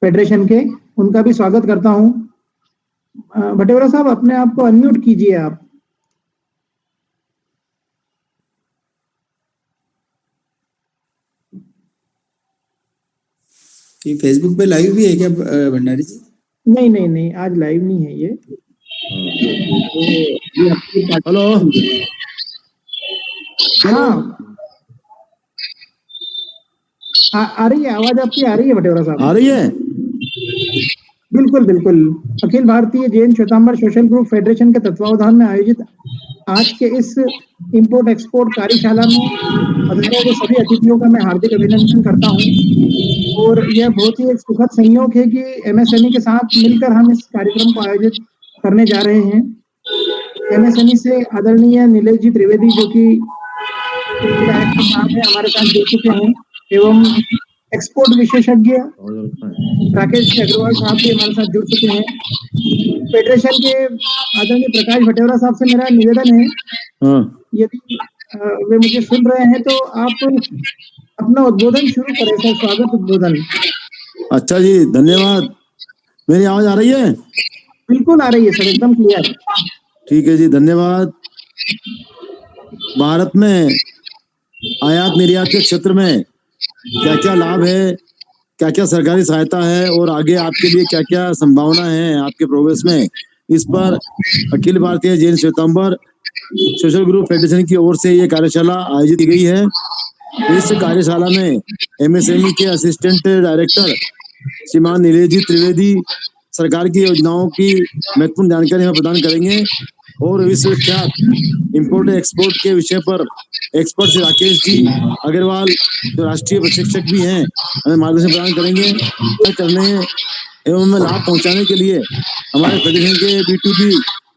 Federation के, उनका भी स्वागत करता हूं। भटेवरा साहब, अपने आप को अनम्यूट कीजिए आप। ये फेसबुक पे लाइव भी है क्या भंडारी जी? नहीं, आज लाइव नहीं है ये। हेलो। हाँ, आ रही है आवाज, आपकी आ रही है भटेवरा साहब? आ रही है। बिल्कुल। Akhil Bharatiya Jain Shwetambar social group federation के तत्वावधान में आयोजित आज के इस इंपोर्ट एक्सपोर्ट कार्यशाला में पधारे हुए सभी अतिथियों का मैं हार्दिक अभिनंदन करता हूं। और यह बहुत ही एक सुखद संयोग है कि एमएसएमई के साथ मिलकर हम इस कार्यक्रम को आयोजित करने जा रहे हैं। एमएसएमई से आदरणीय नीलेश जी त्रिवेदी, जो कि डायरेक्टर साहब है, हमारे साथ जुड़ चुके हैं, एवं एक्सपोर्ट विशेषज्ञ राकेश जी अग्रवाल साहब भी हमारे साथ जुड़ चुके हैं। फेडरेशन के आदरणीय प्रकाश भटेवरा साहब से मेरा निवेदन है, यदि वे मुझे सुन रहे हैं तो आप अपना उद्बोधन शुरू करें सर, स्वागत उद्बोधन। अच्छा जी, धन्यवाद। मेरी आवाज आ रही है? बिल्कुल आ रही है सर, एकदम क्लियर। ठीक है जी, धन्यवाद। भारत में आयात निर्यात के क्षेत्र में क्या क्या लाभ है, क्या क्या सरकारी सहायता है और आगे आपके लिए क्या क्या संभावना है आपके प्रोग्रेस में, इस पर Akhil Bharatiya Jain Shwetambar social group federation की ओर से ये कार्यशाला आयोजित की गई है। इस कार्यशाला में एमएसएमई के असिस्टेंट डायरेक्टर श्रीमान नीलेश जी त्रिवेदी सरकार की योजनाओं की महत्वपूर्ण जानकारी हमें प्रदान करेंगे और विश्वविख्यात इंपोर्ट एक्सपोर्ट के विषय पर एक्सपर्ट श्री राकेश जी अग्रवाल, जो राष्ट्रीय प्रशिक्षक भी हैं, हमें मार्गदर्शन प्रदान करेंगे। करने एवं लाभ पहुंचाने के लिए हमारे फेडरेशन के B2B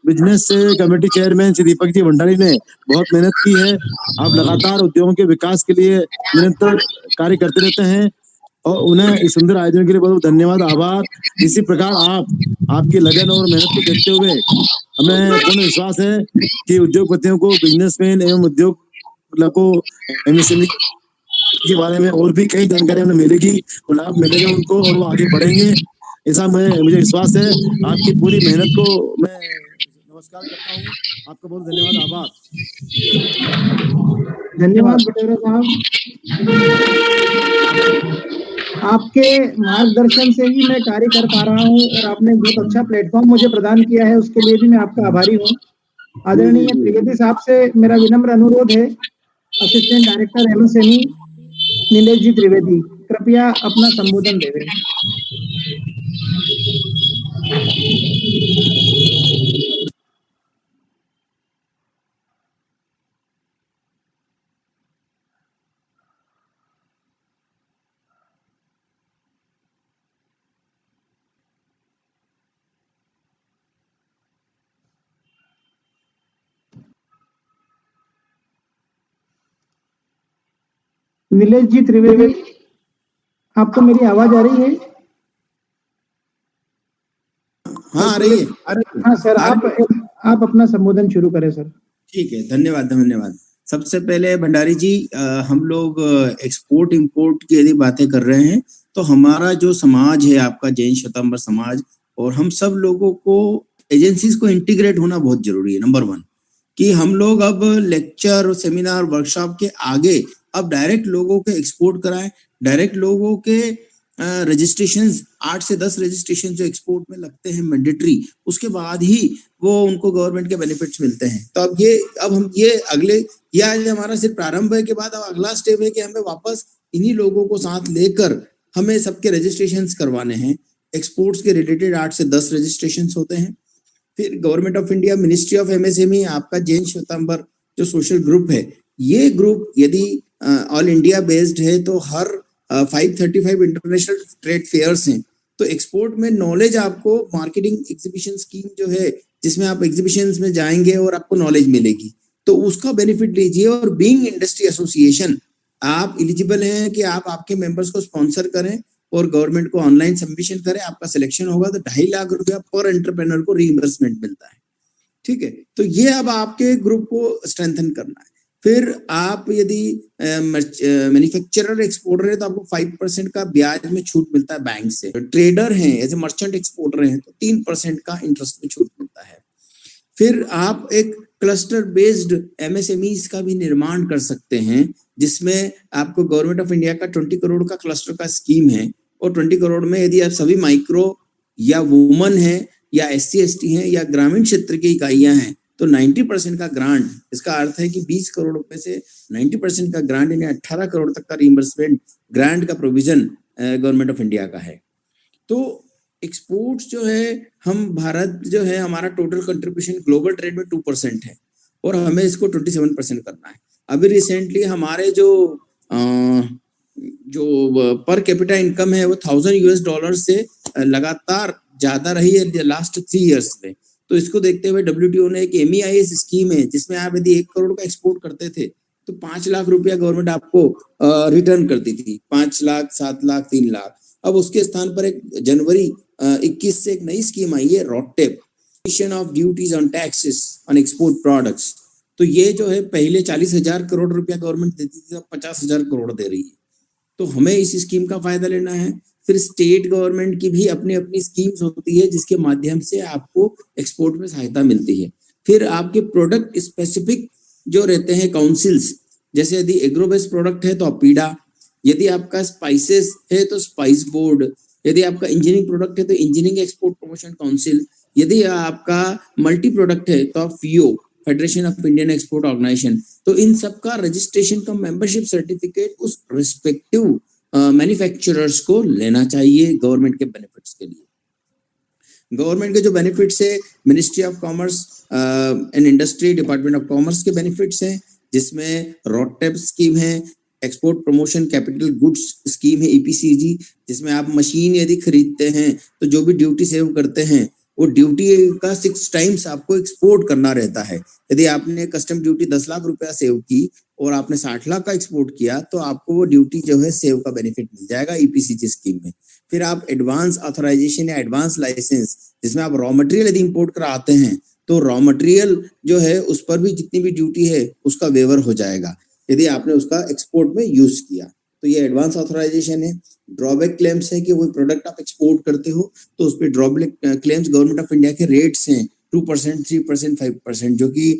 business committee chairman Shri Deepak ji Bhandari ने बहुत मेहनत की है। आप लगातार उद्योगों के विकास के लिए निरंतर कार्य करते रहते हैं और उन्हें इस सुंदर आयोजन के लिए बहुत धन्यवाद, आभार। इसी प्रकार आपकी लगन और मेहनत को देखते हुए हमें पूर्ण विश्वास है कि उद्योगपतियों को, बिजनेसमैन एवं उद्योग को एमएसएमई के बारे में और भी कई जानकारी उन्हें मिलेगी और लाभ मिलेगा उनको और वो आगे बढ़ेंगे, ऐसा मुझे विश्वास है। आपकी पूरी मेहनत को मैं नमस्कार करता हूँ। आपका बहुत धन्यवाद, आभार। धन्यवाद भटेवरा साहब, आपके मार्गदर्शन से ही मैं कार्य कर पा रहा हूं और आपने बहुत अच्छा प्लेटफॉर्म मुझे प्रदान किया है, उसके लिए भी मैं आपका आभारी हूं। आदरणीय त्रिवेदी साहब से मेरा विनम्र अनुरोध है, असिस्टेंट डायरेक्टर एमएसएमई नीलेश जी त्रिवेदी, कृपया अपना संबोधन देवें। नीलेश जी त्रिवेदी, आपको मेरी आवाज आ रही है? हाँ, आ रही है। हाँ सर, आप अपना संबोधन शुरू करें सर। ठीक है, धन्यवाद। सबसे पहले भंडारी जी, हम लोग एक्सपोर्ट इंपोर्ट की यदि बातें कर रहे हैं तो हमारा जो समाज है आपका जैन श्वेतांबर समाज, और हम सब लोगों को एजेंसीज को इंटीग्रेट होना बहुत जरूरी है। नंबर 1 कि हम लोग अब लेक्चर और सेमिनार वर्कशॉप के आगे अब डायरेक्ट लोगों के एक्सपोर्ट कराएं, डायरेक्ट लोगों के रजिस्ट्रेशंस 8 से 10 रजिस्ट्रेशन जो एक्सपोर्ट में लगते हैं मैंडेटरी, उसके बाद ही वो उनको गवर्नमेंट के बेनिफिट्स मिलते हैं। तो अब हम ये अगले, या हमारा सिर्फ प्रारंभ है के बाद अब अगला स्टेप है कि हमें वापस इन्हीं लोगों को साथ लेकर हमें सबके रजिस्ट्रेशंस करवाने हैं। एक्सपोर्ट्स के रिलेटेड 8 से 10 रजिस्ट्रेशंस होते हैं। फिर government of India, ministry of MSME, आपका जैन श्वेतांबर जो सोशल ग्रुप है, ये ग्रुप यदि ऑल इंडिया बेस्ड है तो हर 535 इंटरनेशनल ट्रेड फेयर्स हैं। तो एक्सपोर्ट में नॉलेज आपको, मार्केटिंग एग्जीबिशन स्कीम जो है जिसमें आप एग्जीबिशंस में जाएंगे और आपको नॉलेज मिलेगी, तो उसका बेनिफिट लीजिए। और बीइंग इंडस्ट्री एसोसिएशन आप एलिजिबल हैं कि आप आपके मेंबर्स को स्पॉन्सर करें और गवर्नमेंट को ऑनलाइन सबमिशन करें। आपका सिलेक्शन होगा तो 2.5 लाख रुपया पर एंटरप्रेन्योर को रीइंबर्समेंट मिलता है। ठीक है, तो ये अब आपके ग्रुप को स्ट्रेंथन करना है। फिर आप यदि मैन्युफैक्चरर एक्सपोर्टर है तो आपको 5% का ब्याज में छूट मिलता है बैंक से। ट्रेडर हैं एज ए मर्चेंट एक्सपोर्टर हैं तो 3% का इंटरेस्ट में छूट मिलता है। फिर आप एक क्लस्टर बेस्ड एमएसएमईज का भी निर्माण कर सकते हैं, जिसमें आपको गवर्नमेंट ऑफ इंडिया का 20 करोड़ का क्लस्टर का स्कीम है, और 20 करोड़ में यदि आप सभी माइक्रो या वुमन है या SC/ST हैं या ग्रामीण क्षेत्र की इकाइयां हैं तो 90% का ग्रांट, इसका अर्थ है कि 20 करोड़ रुपए से 90% का ग्रांट यानी 18 करोड़ तक का रिइंबर्समेंट ग्रांट का प्रोविजन गवर्नमेंट ऑफ इंडिया का है। तो एक्सपोर्ट्स जो है, हम भारत जो है हमारा टोटल कंट्रीब्यूशन ग्लोबल ट्रेड में 2% है और हमें इसको 27% करना है। अभी रिसेंटली हमारे जो पर कैपिटा इनकम है वो $1000 से लगातार ज्यादा रही है लास्ट 3 इयर्स में। तो इसको देखते हुए WTO ने एक MEIS स्कीम है जिसमें आप यदि 1 करोड़ का एक्सपोर्ट करते थे तो 5 लाख रुपया गवर्नमेंट आपको रिटर्न करती थी, 5 लाख, 7 लाख, 3 लाख। अब उसके स्थान पर एक जनवरी 21 से एक नई स्कीम आई है, RoDTEP of duties on taxes on export products. तो ये जो है पहले 40,000 करोड़ रुपया गवर्नमेंट देती थी, अब 50,000 करोड़ दे रही है। तो हमें इस स्कीम का फायदा लेना है। फिर स्टेट गवर्नमेंट की भी अपनी अपनी स्कीम्स होती है जिसके माध्यम से आपको एक्सपोर्ट में सहायता मिलती है। फिर आपके प्रोडक्ट स्पेसिफिक जो रहते हैं काउंसिल्स, जैसे यदि एग्रो बेस्ड प्रोडक्ट है तो अपीडा, यदि आपका स्पाइसेस है तो स्पाइस बोर्ड, यदि आपका इंजीनियरिंग प्रोडक्ट है तो इंजीनियरिंग एक्सपोर्ट प्रमोशन काउंसिल, यदि आपका मल्टी प्रोडक्ट है तो आप FIO, federation of Indian export organisation. तो इन सब का रजिस्ट्रेशन का मेंबरशिप सर्टिफिकेट उस रिस्पेक्टिव मैन्युफैक्चरर्स को लेना चाहिए गवर्नमेंट के बेनिफिट्स के लिए। गवर्नमेंट के जो बेनिफिट्स है, ministry of commerce and industry, department of commerce के बेनिफिट्स हैं, जिसमें RoDTEP स्कीम है, export promotion capital goods scheme है EPCG, जिसमें आप मशीन यदि खरीदते हैं तो जो भी ड्यूटी सेव करते हैं वो ड्यूटी का 6 टाइम्स आपको एक्सपोर्ट करना रहता है। यदि आपने कस्टम ड्यूटी 10 लाख रुपया सेव की और आपने 60 लाख का एक्सपोर्ट किया तो आपको वो ड्यूटी जो है सेव का बेनिफिट मिल जाएगा EPCG स्कीम में। फिर आप एडवांस ऑथराइजेशन या एडवांस लाइसेंस, जिसमें आप रॉ मटेरियल यदि इंपोर्ट कराते हैं तो रॉ मटेरियल जो है उस पर भी जितनी भी ड्यूटी है उसका वेवर हो जाएगा यदि आपने उसका एक्सपोर्ट में यूज किया। तो ये एडवांस ऑथराइजेशन है। ड्रॉबैक क्लेम्स है कि वो प्रोडक्ट आप एक्सपोर्ट करते हो तो उस पर drawback claims government of India के रेट्स हैं 2%, 3%, 5%, जो कि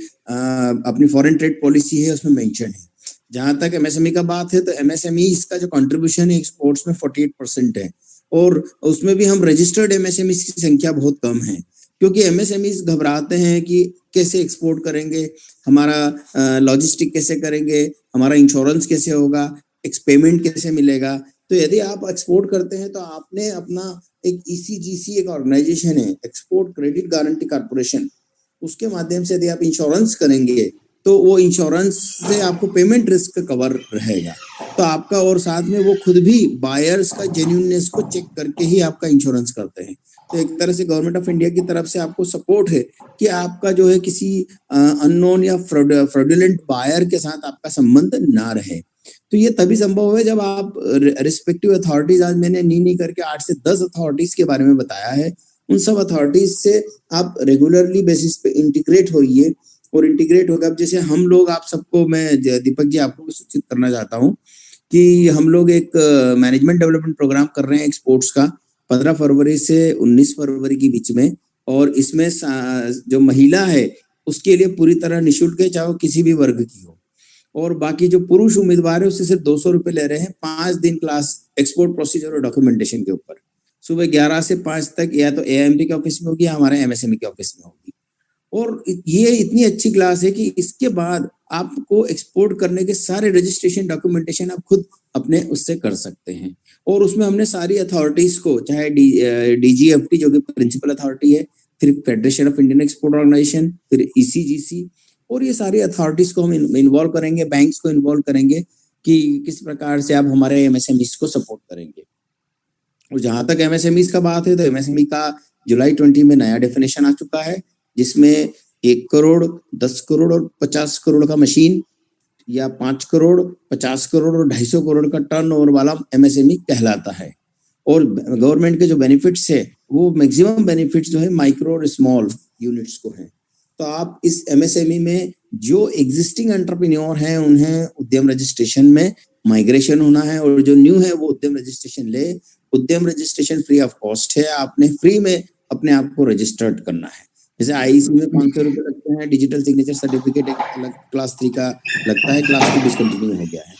अपनी फॉरेन ट्रेड पॉलिसी है उसमें मेंशन है। जहां तक MSME का बात है तो MSME इसका जो कंट्रीब्यूशन है एक्सपोर्ट्स में 48% है, और उसमें भी हम रजिस्टर्ड MSME की संख्या बहुत कम है, क्योंकि MSME घबराते हैं कि कैसे एक्सपोर्ट करेंगे, हमारा लॉजिस्टिक कैसे करेंगे, हमारा इंश्योरेंस कैसे होगा, पेमेंट कैसे मिलेगा। तो यदि आप एक्सपोर्ट करते हैं तो आपने अपना एक ECGC एक ऑर्गेनाइजेशन है, एक्सपोर्ट क्रेडिट गारंटी कॉर्पोरेशन, उसके माध्यम से यदि आप इंश्योरेंस करेंगे तो वो इंश्योरेंस से आपको पेमेंट रिस्क कवर रहेगा। तो आपका, और साथ में वो खुद भी बायर्स का जेन्युइननेस को चेक करके ही आपका इंश्योरेंस करते हैं। तो एक तरह से गवर्नमेंट ऑफ इंडिया की तरफ से आपको सपोर्ट है कि आपका जो है किसी अननोन या फ्रॉडुलेंट बायर के साथ आपका संबंध ना रहे। तो ये तभी संभव है जब आप रिस्पेक्टिव अथॉरिटीज, आज मैंने नी करके 8 से 10 अथॉरिटीज के बारे में बताया है, उन सब अथॉरिटीज से आप रेगुलरली बेसिस पे इंटीग्रेट होइए, और इंटीग्रेट होगा। अब जैसे हम लोग, आप सबको मैं दीपक जी आपको सूचित करना चाहता हूँ कि हम लोग एक मैनेजमेंट डेवलपमेंट प्रोग्राम कर रहे हैं एक्सपोर्ट्स का 15 फरवरी से 19 फरवरी के बीच में, और इसमें जो महिला है उसके लिए पूरी तरह निःशुल्क है, चाहे वो किसी भी वर्ग की हो, और बाकी जो पुरुष उम्मीदवार है उससे सिर्फ 200 रुपए ले रहे हैं। 5 दिन क्लास एक्सपोर्ट प्रोसीजर और डॉक्यूमेंटेशन के ऊपर सुबह 11 से 5 तक, या तो AIMT के ऑफिस में होगी या हमारे MSME के ऑफिस में होगी। और ये इतनी अच्छी क्लास है कि इसके बाद आपको एक्सपोर्ट करने के सारे रजिस्ट्रेशन डॉक्यूमेंटेशन आप खुद अपने उससे कर सकते हैं। और उसमें हमने सारी अथॉरिटीज को, चाहे DGFT जो कि प्रिंसिपल अथॉरिटी है, फिर federation of Indian export organisation, फिर ECGC, और ये सारी अथॉरिटीज को हम इन्वॉल्व करेंगे, बैंक्स को इन्वॉल्व करेंगे कि किस प्रकार से आप हमारे MSMEs को सपोर्ट करेंगे। और जहां तक MSMEs का बात है तो MSME का जुलाई 20 में नया डेफिनेशन आ चुका है, जिसमें 1 करोड़, 10 करोड़ और 50 करोड़ का मशीन, या 5 करोड़, 50 करोड़ और 250 करोड़ का टर्नओवर वाला MSME कहलाता है। और गवर्नमेंट के जो बेनिफिट्स है वो मैक्सिमम बेनिफिट्स जो है माइक्रो और स्मॉल यूनिट्स को है। तो आप इस MSME में जो एग्जिस्टिंग एंटरप्रेन्योर हैं उन्हें उद्यम रजिस्ट्रेशन में माइग्रेशन होना है, और जो न्यू है वो उद्यम रजिस्ट्रेशन ले। उद्यम रजिस्ट्रेशन फ्री ऑफ कॉस्ट है, आपने फ्री में अपने आप को रजिस्टर्ड करना है। जैसे आईसी में 500 रुपए लगते हैं, डिजिटल सिग्नेचर सर्टिफिकेट एक अलग क्लास 3 का लगता है, क्लास 2 डिसकंटिन्यू हो गया है।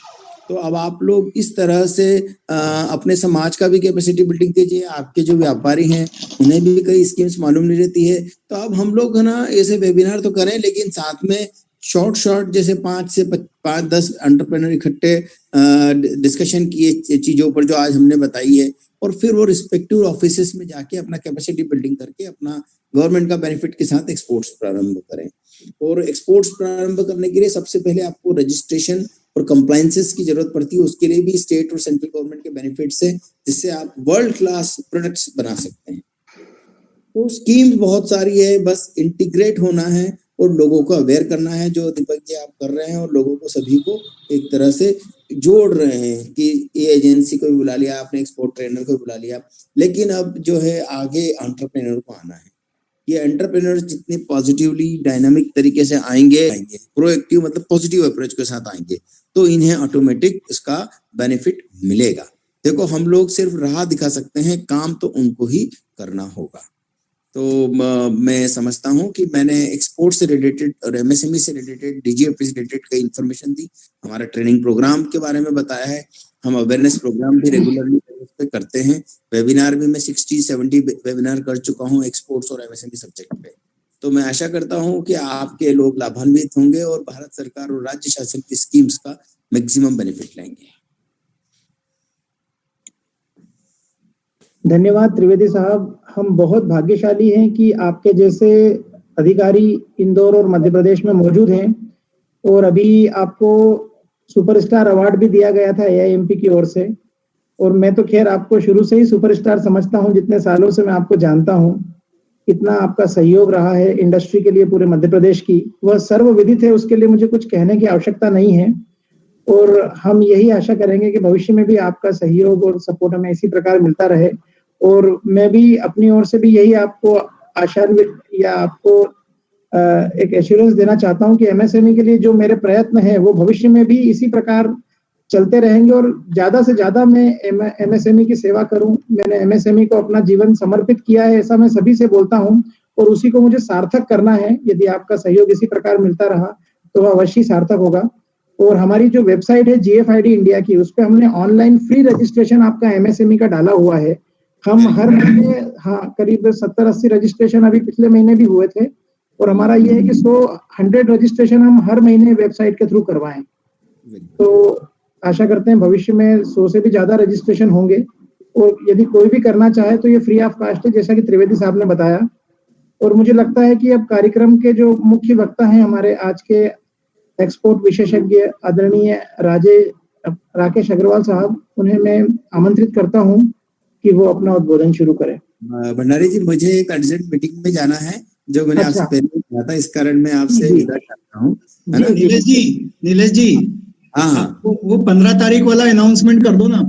तो अब आप लोग इस तरह से अपने समाज का भी कैपेसिटी बिल्डिंग कीजिए। आपके जो व्यापारी हैं उन्हें भी कई स्कीम्स मालूम नहीं रहती है, तो अब हम लोग है ना ऐसे वेबिनार तो करें, लेकिन साथ में शॉर्ट जैसे 5-10 एंटरप्रेन्योर इकट्ठे डिस्कशन किए चीजों पर जो आज हमने बताई है, और फिर वो रिस्पेक्टिव ऑफिसेस में जाके अपना कैपेसिटी बिल्डिंग करके अपना गवर्नमेंट का बेनिफिट के साथ एक्सपोर्ट्स प्रारंभ करें। और एक्सपोर्ट्स प्रारंभ करने के लिए सबसे पहले आपको रजिस्ट्रेशन और कंप्लायंसेस की जरूरत पड़ती है। उसके लिए भी स्टेट और सेंट्रल गवर्नमेंट के बेनिफिट्स है, जिससे आप वर्ल्ड क्लास प्रोडक्ट्स बना सकते हैं। तो स्कीम्स बहुत सारी है, बस इंटीग्रेट होना है और लोगों को अवेयर करना है, जो दीपक जी आप कर रहे हैं, और लोगों को सभी को एक तरह से जोड़ रहे हैं कि ये एजेंसी को भी बुला लिया आपने, एक्सपोर्ट ट्रेनर को भी बुला लिया, लेकिन अब जो है आगे एंटरप्रेन्योर को आना है। ये एंटरप्रेन्योर जितने पॉजिटिवली डायनामिक तरीके से आएंगे, प्रोएक्टिव मतलब पॉजिटिव अप्रोच के साथ आएंगे, तो इन्हें ऑटोमेटिक इसका बेनिफिट मिलेगा। देखो हम लोग सिर्फ राह दिखा सकते हैं, काम तो उनको ही करना होगा। तो मैं समझता हूं कि मैंने एक्सपोर्ट से रिलेटेड और एमएसएमई से रिलेटेड, डीजीएफटी से रिलेटेड कई इन्फॉर्मेशन दी, हमारा ट्रेनिंग प्रोग्राम के बारे में बताया है। हम अवेयरनेस प्रोग्राम भी रेगुलरली पे करते हैं। वेबिनार भी मैं 60-70 वेबिनार कर चुका हूं एक्सपोर्ट्स और एमएसएमई सब्जेक्ट पे। तो मैं आशा करता हूं कि आपके लोग लाभान्वित होंगे और भारत सरकार और राज्य शासन की स्कीम्स का मैक्सिमम बेनिफिट लेंगे। धन्यवाद त्रिवेदी साहब, हम बहुत भाग्यशाली हैं कि आपके जैसे अधिकारी इंदौर और मध्य प्रदेश में मौजूद हैं, और अभी आपको सुपरस्टार अवार्ड भी दिया गया था एआईएमपी की ओर से। और मैं तो खैर आपको शुरू से ही सुपरस्टार समझता हूं, जितने सालों से मैं आपको जानता हूं। कितना आपका सहयोग रहा है इंडस्ट्री के लिए पूरे मध्य प्रदेश की, वह सर्वविदित है, उसके लिए मुझे कुछ कहने की आवश्यकता नहीं है। और हम यही आशा करेंगे कि भविष्य में भी आपका सहयोग और सपोर्ट हमें इसी प्रकार मिलता रहे। और मैं भी अपनी ओर से भी यही आपको आशान्वित या आपको एक एश्योरेंस देना चाहता हूं कि एमएसएमई के लिए जो मेरे प्रयत्न है वो भविष्य में भी इसी प्रकार चलते रहेंगे, और ज्यादा से ज्यादा मैं एमएसएमई की सेवा करूं। मैंने एमएसएमई को अपना जीवन समर्पित किया है, ऐसा मैं सभी से बोलता हूं, और उसी को मुझे सार्थक करना है। यदि आपका सहयोग इसी प्रकार मिलता रहा तो वह अवश्य सार्थक होगा। और हमारी जो वेबसाइट है जीएफआईडी इंडिया की, उस पर हमने ऑनलाइन फ्री रजिस्ट्रेशन आपका एमएसएमई का डाला हुआ है। हम हर महीने करीब 70-80 रजिस्ट्रेशन अभी पिछले महीने भी हुए थे, और हमारा ये है कि 100 रजिस्ट्रेशन हम हर महीने वेबसाइट के थ्रू करवाएं। तो आशा करते हैं भविष्य में 100 से भी ज्यादा रजिस्ट्रेशन होंगे, और यदि कोई भी करना चाहे तो ये फ्री ऑफ कॉस्ट है, जैसा कि त्रिवेदी साहब ने बताया। और मुझे लगता है कि अब कार्यक्रम के जो मुख्य वक्ता हैं हमारे आज के एक्सपोर्ट विशेषज्ञ आदरणीय राकेश अग्रवाल साहब, उन्हें मैं आमंत्रित करता हूं कि वो अपना उद्बोधन शुरू करें। भंडारी जी, मुझे एक अर्जेंट मीटिंग में जाना है, जो मैंने आपसे पहले कहा था, इस कारण मैं आपसे विदा चाहता हूँ। नीलेश जी, हाँ, वो 15 तारीख वाला अनाउंसमेंट कर दो ना।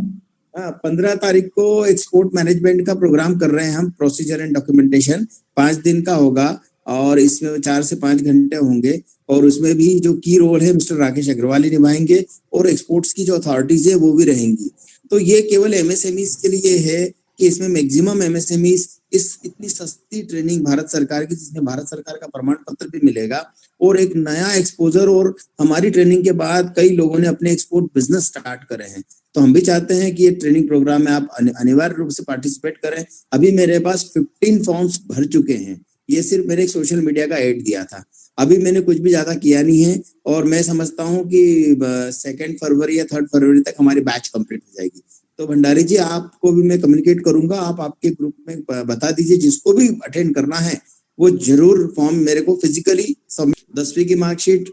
15 तारीख को एक्सपोर्ट मैनेजमेंट का प्रोग्राम कर रहे हैं हम, प्रोसीजर एंड डॉक्यूमेंटेशन 5 दिन का होगा, और इसमें 4 से 5 घंटे होंगे, और उसमें भी जो की रोल है मिस्टर राकेश अग्रवाल ही निभाएंगे, और एक्सपोर्ट्स की जो अथॉरिटीज है वो भी रहेंगी। तो ये केवल एमएसएमईज के लिए है कि इसमें मैक्सिमम एमएसएमईज इस इतनी सस्ती ट्रेनिंग भारत सरकार की, जिसमें भारत सरकार का प्रमाण पत्र भी मिलेगा, और एक नया एक्सपोजर, और हमारी ट्रेनिंग के बाद कई लोगों ने अपने एक्सपोर्ट बिजनेस स्टार्ट करे हैं। तो हम भी चाहते हैं कि ये ट्रेनिंग प्रोग्राम में आप अनिवार्य रूप से पार्टिसिपेट करें। अभी मेरे पास 15 फॉर्म्स भर चुके हैं, ये सिर्फ मेरे एक सोशल मीडिया का ऐड दिया था, अभी मैंने कुछ भी ज्यादा किया नहीं है, और मैं समझता हूँ कि 2 फरवरी या 3 फरवरी तक हमारी बैच कंप्लीट हो जाएगी। तो भंडारी जी, आपको भी मैं कम्युनिकेट करूंगा, आप आपके ग्रुप में बता दीजिए, जिसको भी अटेंड करना है वो जरूर फॉर्म मेरे को फिजिकली सबमिट। 10वीं की मार्कशीट,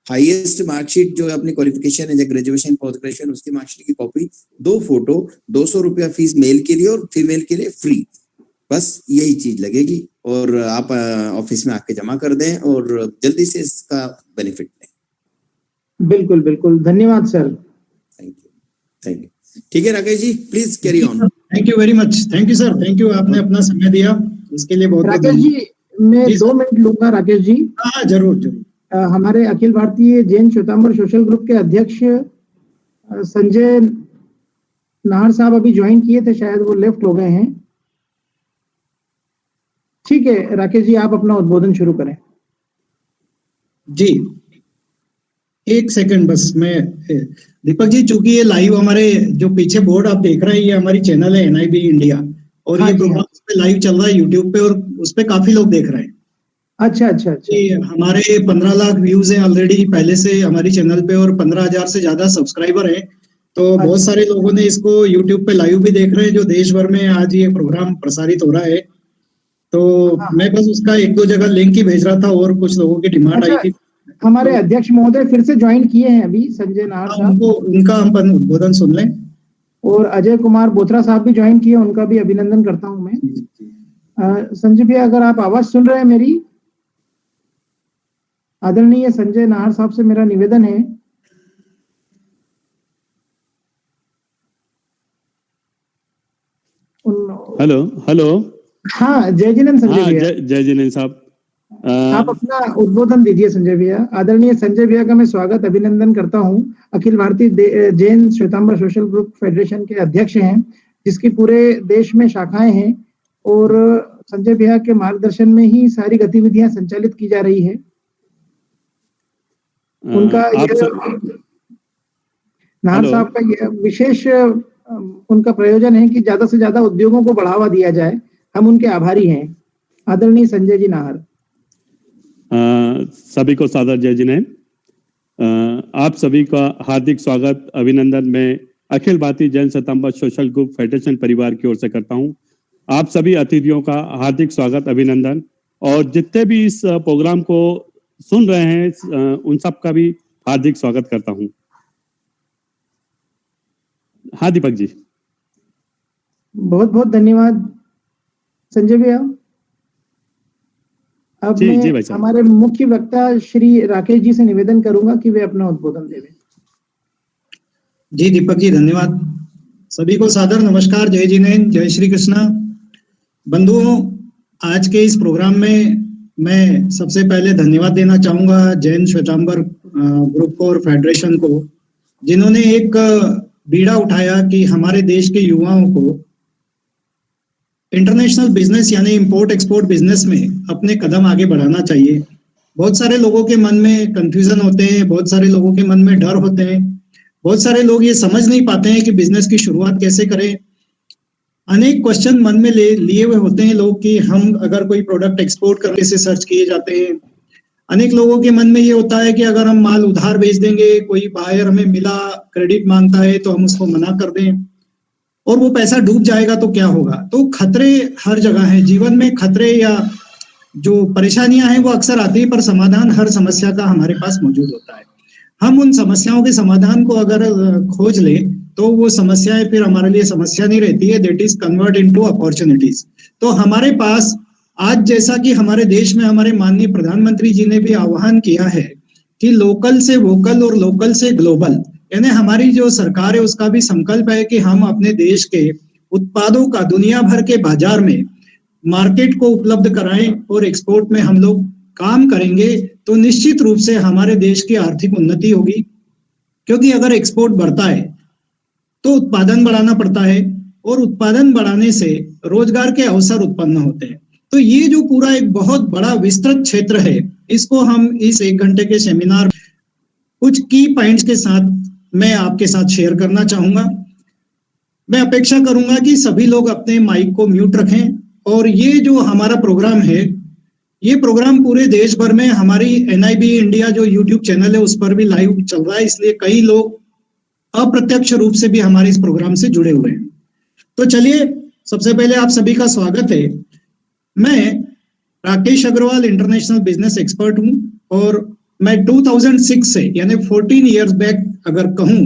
हाईएस्ट मार्कशीट जो अपनी क्वालिफिकेशन है, ग्रेजुएशन पोस्ट ग्रेजुएशन, उसकी मार्कशीट की कॉपी, 2 फोटो, 200 रुपया फीस मेल के लिए, और फीमेल के लिए फ्री, बस यही चीज लगेगी। और आप ऑफिस में आके जमा कर दें और जल्दी से इसका बेनिफिट लें। बिल्कुल बिल्कुल, धन्यवाद सर। Thank you. ठीक है Rakesh ji, please carry on. Thank you very much. Thank you sir, thank you, आपने अपना समय दिया, इसके लिए बहुत। राकेश जी, मैं 2 मिनट लूंगा राकेश जी। हाँ, जरूर जरूर। हमारे अखिल भारतीय जैन श्वेतांबर सोशल ग्रुप के अध्यक्ष संजय नाहर साहब अभी ज्वाइन किए थे, शायद वो लेफ्ट हो गए हैं। ठीक है राकेश जी, आप अपना उद्बोधन शुरू करें। जी, एक सेकंड बस। मैं दीपक जी, चूंकि ये लाइव हमारे जो पीछे बोर्ड आप देख रहे हैं, ये हमारी चैनल है एनआईबी इंडिया, और हाँ ये जी, प्रोग्राम हाँ। पे लाइव चल रहा है यूट्यूब पे, और उस पे काफी लोग देख रहे हैं। अच्छा अच्छा अच्छा। कि हमारे 15 लाख व्यूज हैं ऑलरेडी पहले से हमारी चैनल पे, और 15,000 से ज्यादा सब्सक्राइबर हैं। तो बहुत अच्छा सारे लोगों ने इसको यूट्यूब पे लाइव भी देख रहे हैं, जो देश भर में आज ये प्रोग्राम प्रसारित हो रहा है। तो हाँ मैं बस उसका एक दो जगह लिंक ही भेज रहा था, और कुछ लोगों की डिमांड आई अच्छा। थी। हमारे तो अध्यक्ष महोदय फिर से ज्वाइन किए हैं अभी, संजय नाहर साहब, उनका हम उद्बोधन सुन लें। और अजय कुमार बोथरा साहब भी ज्वाइन किए, उनका भी अभिनंदन करता हूं मैं। संजय भैया, अगर आप आवाज सुन रहे हैं मेरी, आदरणीय संजय नाहर साहब से मेरा निवेदन है। Hello hello. हाँ, जय जिनेंद्र संजय हाँ, भैया, जय जिनेंद्र साहब। आप अपना उद्बोधन दीजिए संजय भैया। आदरणीय संजय भैया का मैं स्वागत अभिनंदन करता हूं। Akhil Bharatiya Jain Shwetambar social group federation के अध्यक्ष हैं, जिसकी पूरे देश में शाखाएं हैं, और संजय भैया के मार्गदर्शन में ही सारी गतिविधियां संचालित की जा रही है। उनका आप नाहर हेलो। साहब का यह विशेष उनका प्रयोजन है कि ज्यादा से ज्यादा उद्योगों को बढ़ावा दिया जाए। हम उनके आभारी हैं, आदरणीय संजय जी नाहर। सभी को सादर जय जिनेंद्र। आप सभी का हार्दिक स्वागत अभिनंदन मैं Akhil Bharatiya Jain Shwetambar social group federation परिवार की ओर से करता हूं। आप सभी अतिथियों का हार्दिक स्वागत अभिनंदन, और जितने भी इस प्रोग्राम को सुन रहे हैं उन सब का भी हार्दिक स्वागत करता हूं। हाँ दीपक जी। बहुत बहुत धन्यवाद संजय भैया। अब जी मैं भाई साहब। हमारे मुख्य वक्ता श्री राकेश जी से निवेदन करूंगा कि वे अपना उद्बोधन देवें। जी दीपक जी, धन्यवाद। सभी को सादर नमस्कार, जय जिनेंद्र, जय श्री कृष्णा। बंधुओं, आज के इस प्रोग्राम में मैं सबसे पहले धन्यवाद देना चाहूंगा जैन श्वेतांबर ग्रुप को और फेडरेशन को, जिन्होंने एक बीड़ा उठाया कि हमारे देश के युवाओं को इंटरनेशनल बिजनेस यानी इंपोर्ट एक्सपोर्ट बिजनेस में अपने कदम आगे बढ़ाना चाहिए। बहुत सारे लोगों के मन में कंफ्यूजन होते हैं, बहुत सारे लोगों के मन में डर होते हैं, बहुत सारे लोग ये समझ नहीं पाते हैं कि बिजनेस की शुरुआत कैसे करें। अनेक क्वेश्चन मन में लिए हुए होते हैं लोग कि हम अगर कोई प्रोडक्ट एक्सपोर्ट करने से सर्च किए जाते हैं। अनेक लोगों के मन में ये होता है कि अगर हम माल उधार बेच देंगे, कोई बायर हमें मिला, क्रेडिट मांगता है, तो हम उसको मना कर दें और वो पैसा डूब जाएगा तो क्या होगा। तो खतरे हर जगह हैं जीवन में। खतरे या जो परेशानियां हैं वो अक्सर आती है, पर समाधान हर समस्या का हमारे पास मौजूद होता है। हम उन समस्याओं के समाधान को अगर खोज लें तो वो समस्याएं फिर हमारे लिए समस्या नहीं रहती है, that is convert into opportunities. तो हमारे पास आज, जैसा कि हमारे देश में हमारे माननीय प्रधानमंत्री जी ने भी आह्वान किया है कि लोकल से वोकल और लोकल से ग्लोबल, यानी हमारी जो सरकार है उसका भी संकल्प है कि हम अपने देश के उत्पादों का दुनिया भर के बाजार में मार्केट को उपलब्ध कराएं, और एक्सपोर्ट में हम लोग काम करेंगे तो निश्चित रूप से हमारे देश की आर्थिक उन्नति होगी। क्योंकि अगर एक्सपोर्ट बढ़ता है तो उत्पादन बढ़ाना पड़ता है, और उत्पादन बढ़ाने से रोजगार के अवसर उत्पन्न होते हैं। तो ये जो पूरा एक बहुत बड़ा विस्तृत क्षेत्र है, इसको हम इस 1 घंटे के सेमिनार कुछ की पॉइंट्स के साथ मैं आपके साथ शेयर करना चाहूंगा। मैं अपेक्षा करूंगा कि सभी लोग अपने माइक को म्यूट रखें, और ये जो हमारा प्रोग्राम है, ये प्रोग्राम पूरे देश भर में हमारी एनआईबी इंडिया जो यूट्यूब चैनल है उस पर भी लाइव चल रहा है, इसलिए कई लोग अप्रत्यक्ष रूप से भी हमारे इस प्रोग्राम से जुड़े हुए हैं। तो चलिए, सबसे पहले आप सभी का स्वागत है। मैं Rakesh Agarwal international business expert हूं, और मैं 2006 से यानी 14 इयर्स बैक अगर कहूं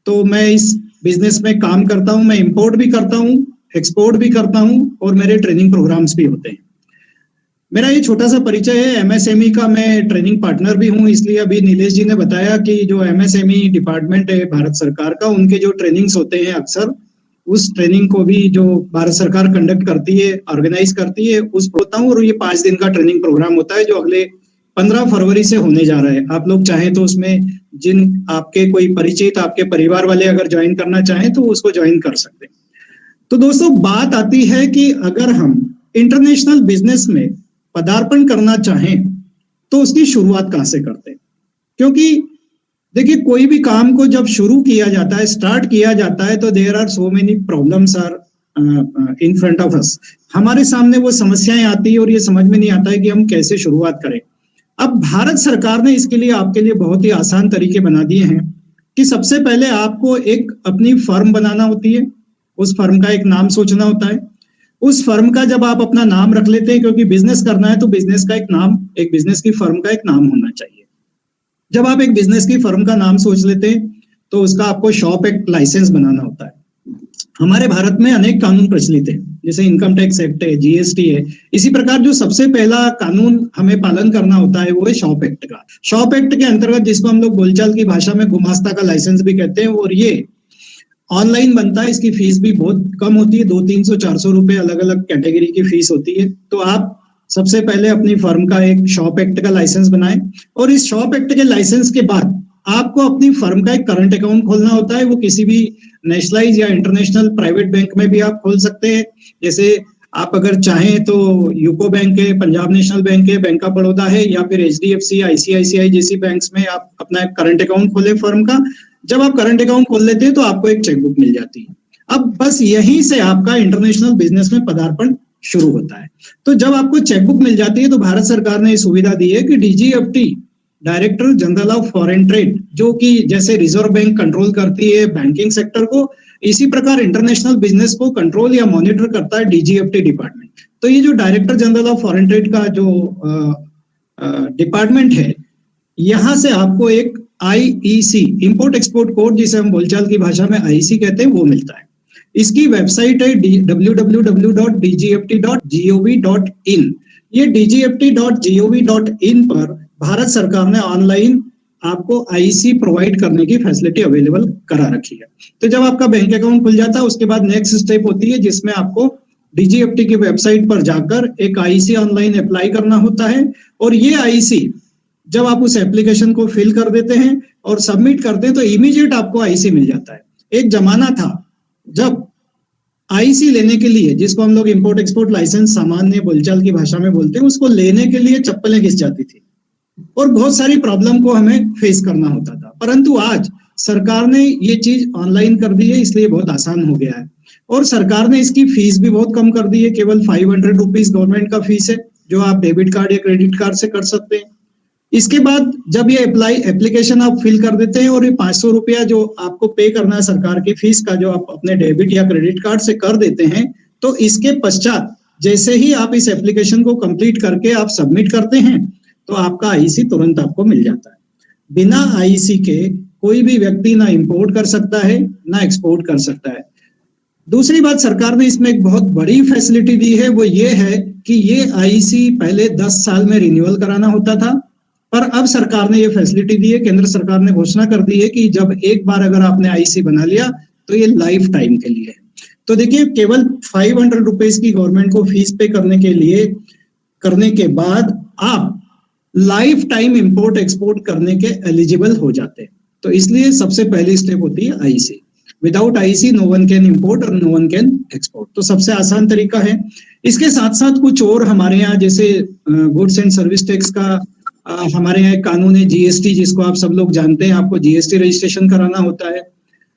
तो मैं इस बिजनेस में काम करता हूं। मैं इंपोर्ट भी करता हूं, एक्सपोर्ट भी करता हूं, और मेरे ट्रेनिंग प्रोग्राम्स भी होते हैं। मेरा ये छोटा सा परिचय है। एमएसएमई का मैं ट्रेनिंग पार्टनर भी हूं, इसलिए अभी नीलेश जी ने बताया कि जो एमएसएमई डिपार्टमेंट है भारत सरकार का, उनके जो ट्रेनिंग्स होते हैं अक्सर उस ट्रेनिंग को भी जो भारत सरकार कंडक्ट करती है, ऑर्गेनाइज करती है, उस होता हूँ। और ये 5 दिन का ट्रेनिंग प्रोग्राम होता है जो अगले 15 फरवरी से होने जा रहा है। आप लोग चाहें तो उसमें जिन आपके कोई परिचित, आपके परिवार वाले अगर ज्वाइन करना चाहें तो उसको ज्वाइन कर सकते हैं। तो दोस्तों बात आती है कि अगर हम इंटरनेशनल बिजनेस में पदार्पण करना चाहें तो उसकी शुरुआत कहाँ से करते हैं? क्योंकि देखिए कोई भी काम को जब शुरू किया जाता है, स्टार्ट किया जाता है, तो there are so many problems are in front of us. हमारे सामने वो समस्याएं आती है और ये समझ में नहीं आता है कि हम कैसे शुरुआत करें। अब भारत सरकार ने इसके लिए आपके लिए बहुत ही आसान तरीके बना दिए हैं कि सबसे पहले आपको एक अपनी फर्म बनाना होती है, उस फर्म का एक नाम सोचना होता है। उस फर्म का जब आप अपना नाम रख लेते हैं, क्योंकि बिजनेस करना है तो बिजनेस का एक नाम, एक बिजनेस की फर्म का एक नाम होना चाहिए। जब आप एक बिजनेस की फर्म का नाम सोच लेते हैं तो उसका आपको शॉप एक्ट लाइसेंस बनाना होता है। हमारे भारत में अनेक कानून प्रचलित है, जैसे इनकम टैक्स एक्ट है, जीएसटी है। इसी प्रकार जो सबसे पहला कानून हमें पालन करना होता है वो है शॉप एक्ट का। शॉप एक्ट के अंतर्गत, जिसको हम लोग बोलचाल की भाषा में गुमास्ता का लाइसेंस भी कहते हैं, और ये ऑनलाइन बनता है। इसकी फीस भी बहुत कम होती है, 200-300-400 रुपए अलग अलग कैटेगरी की फीस होती है। तो आप सबसे पहले अपनी फर्म का एक शॉप एक्ट का लाइसेंस बनाएं, और इस शॉप एक्ट के लाइसेंस के बाद आपको अपनी फर्म का एक करंट अकाउंट खोलना होता है। वो किसी भी नेशनलाइज या इंटरनेशनल प्राइवेट बैंक में भी आप खोल सकते हैं। जैसे आप अगर चाहें तो यूको बैंक है, पंजाब नेशनल बैंक है, बैंक ऑफ बड़ौदा है, या फिर एचडीएफसी, आईसीआईसीआई जैसी बैंक्स में आप अपना एक करंट अकाउंट खोले फर्म का। जब आप करंट अकाउंट खोल लेते हैं तो आपको एक चेकबुक मिल जाती है। अब बस यहीं से आपका इंटरनेशनल बिजनेस में पदार्पण शुरू होता है। तो जब आपको चेकबुक मिल जाती है तो भारत सरकार ने सुविधा दी है कि DGFT, director general of foreign trade, जो कि जैसे रिजर्व बैंक कंट्रोल करती है बैंकिंग सेक्टर को, इसी प्रकार इंटरनेशनल बिजनेस को कंट्रोल या मॉनिटर करता है डीजीएफटी डिपार्टमेंट। तो ये जो director general of foreign trade का जो डिपार्टमेंट है, यहां से आपको एक आईईसी, इंपोर्ट एक्सपोर्ट कोड, जिसे हम बोलचाल की भाषा में आईसी कहते हैं, वो मिलता है। इसकी वेबसाइट है www.dgft.gov.in। ये dgft.gov.in पर भारत सरकार ने ऑनलाइन आपको आईसी प्रोवाइड करने की फैसिलिटी अवेलेबल करा रखी है। तो जब आपका बैंक अकाउंट खुल जाता है, उसके बाद नेक्स्ट स्टेप होती है जिसमें आपको डीजीएफटी की वेबसाइट पर जाकर एक आईसी ऑनलाइन अप्लाई करना होता है। और ये आईसी जब आप उस एप्लीकेशन को फिल कर देते हैं और सबमिट करते हैं तो इमीडिएट आपको आईसी मिल जाता है। एक जमाना था जब आईसी लेने के लिए, जिसको हम लोग इंपोर्ट एक्सपोर्ट लाइसेंस सामान्य बोलचाल की भाषा में बोलते हैं, उसको लेने के लिए चप्पलें घिस जाती थी और बहुत सारी प्रॉब्लम को हमें फेस करना होता था। परंतु आज सरकार ने ये चीज ऑनलाइन कर दी है, इसलिए बहुत आसान हो गया है। और सरकार ने इसकी फीस भी बहुत कम कर दी है। केवल 500 रुपीज गवर्नमेंट का फीस है, जो आप डेबिट कार्ड या क्रेडिट कार्ड से कर सकते हैं। इसके बाद जब ये एप्लीकेशन आप फिल कर देते हैं और ये 500 रुपया जो आपको पे करना है सरकार की फीस का, जो आप अपने डेबिट या क्रेडिट कार्ड से कर देते हैं, तो इसके पश्चात जैसे ही आप इस एप्लीकेशन को कंप्लीट करके आप सबमिट करते हैं तो आपका आईसी तुरंत आपको मिल जाता है। बिना आईसी के कोई भी व्यक्ति ना इंपोर्ट कर सकता है ना एक्सपोर्ट कर सकता है। दूसरी बात सरकार ने इसमें एक बहुत बड़ी फैसिलिटी दी है, वो ये है कि ये आईसी पहले 10 साल में रिन्यूअल कराना होता था, पर अब सरकार ने ये फैसिलिटी दी है, केंद्र सरकार ने घोषणा कर दी है कि जब एक बार अगर आपने आईसी बना लिया तो ये लाइफ टाइम के लिए है। तो देखिए केवल 500 रुपीज की गवर्नमेंट को फीस पे करने के बाद आप लाइफ टाइम इंपोर्ट एक्सपोर्ट करने के एलिजिबल हो जाते हैं। तो इसलिए सबसे पहली स्टेप होती है IC. Without IC no one can import और नो वन कैन एक्सपोर्ट। तो सबसे आसान तरीका है। इसके साथ साथ कुछ और हमारे यहाँ जैसे गुड्स एंड सर्विस टैक्स का हमारे यहाँ एक कानून है, जीएसटी, जिसको आप सब लोग जानते हैं। आपको जीएसटी रजिस्ट्रेशन कराना होता है।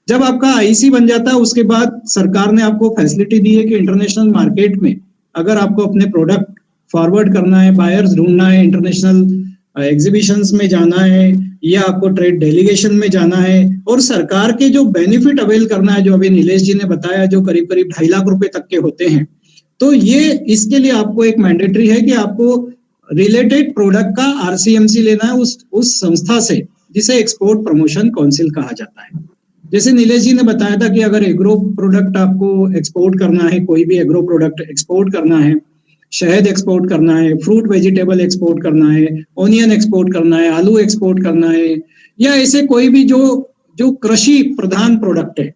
जब आपका आईसी बन जाता है उसके बाद सरकार ने आपको फैसिलिटी दी है कि इंटरनेशनल मार्केट में अगर आपको अपने प्रोडक्ट फॉरवर्ड करना है, बायर्स ढूंढना है, इंटरनेशनल एग्जीबिशंस में जाना है या आपको ट्रेड डेलीगेशन में जाना है और सरकार के जो बेनिफिट अवेल करना है, जो अभी नीलेश जी ने बताया, जो करीब करीब 2.5 लाख रुपए तक के होते हैं, तो ये इसके लिए आपको एक मैंडेटरी है कि आपको रिलेटेड प्रोडक्ट का आरसीएमसी लेना है उस संस्था से जिसे एक्सपोर्ट प्रमोशन काउंसिल कहा जाता है। जैसे नीलेश जी ने बताया था कि अगर एग्रो प्रोडक्ट आपको एक्सपोर्ट करना है, कोई भी एग्रो प्रोडक्ट एक्सपोर्ट करना है, शहद एक्सपोर्ट करना है, फ्रूट वेजिटेबल एक्सपोर्ट करना है, ओनियन एक्सपोर्ट करना है, आलू एक्सपोर्ट करना है, या ऐसे कोई भी जो कृषि प्रधान प्रोडक्ट है,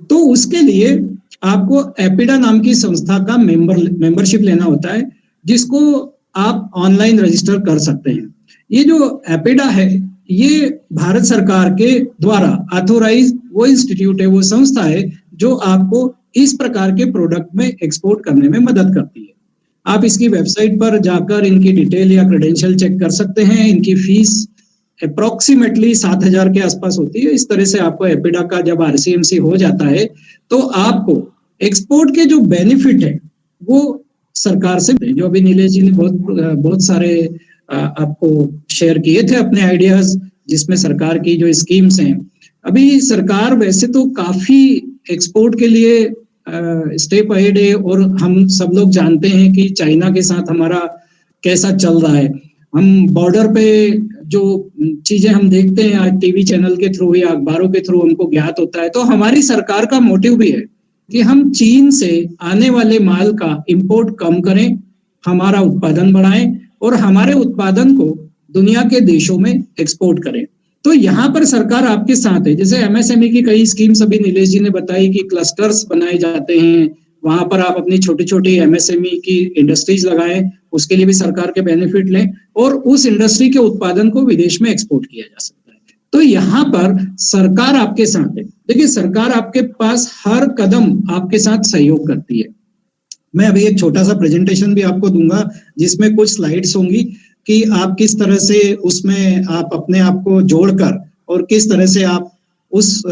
तो उसके लिए आपको एपिडा नाम की संस्था का मेंबरशिप लेना होता है, जिसको आप ऑनलाइन रजिस्टर कर सकते हैं। ये जो एपिडा है ये भारत सरकार के द्वारा ऑथोराइज वो इंस्टीट्यूट है, वो संस्था है जो आपको इस प्रकार के प्रोडक्ट में एक्सपोर्ट करने में मदद करती है। आप इसकी वेबसाइट पर जाकर इनकी डिटेल या क्रेडेंशियल चेक कर सकते हैं। इनकी फीस अप्रोक्सीमेटली 7,000 के आसपास होती है। इस तरह से आपको एपिडा का जब आरसीएमसी हो जाता है तो आपको एक्सपोर्ट के जो बेनिफिट है वो सरकार से, जो अभी नीलेश जी ने बहुत सारे आपको शेयर किए थे अपने आइडियाज, जिसमें सरकार की जो स्कीम्स हैं। अभी सरकार वैसे तो काफी एक्सपोर्ट के लिए स्टेप अहेड है, और हम सब लोग जानते हैं कि चाइना के साथ हमारा कैसा चल रहा है। हम बॉर्डर पे जो चीजें हम देखते हैं आज टीवी चैनल के थ्रू या अखबारों के थ्रू हमको ज्ञात होता है, तो हमारी सरकार का मोटिव भी है कि हम चीन से आने वाले माल का इंपोर्ट कम करें, हमारा उत्पादन बढ़ाएं और हमारे उत्पादन को दुनिया के देशों में एक्सपोर्ट करें। तो यहाँ पर सरकार आपके साथ है। जैसे एमएसएमई की कई स्कीम्स अभी नीलेश जी ने बताई कि क्लस्टर्स बनाए जाते हैं, वहां पर आप अपनी छोटी छोटी एमएसएमई की इंडस्ट्रीज लगाएं, उसके लिए भी सरकार के बेनिफिट लें और उस इंडस्ट्री के उत्पादन को विदेश में एक्सपोर्ट किया जा सकता है। तो यहाँ पर सरकार आपके साथ है। देखिए, सरकार आपके पास हर कदम आपके साथ सहयोग करती है। मैं अभी एक छोटा सा प्रेजेंटेशन भी आपको दूंगा जिसमें कुछ स्लाइड्स होंगी कि आप किस तरह से उसमें आप अपने आप को जोड़कर और किस तरह से आप उस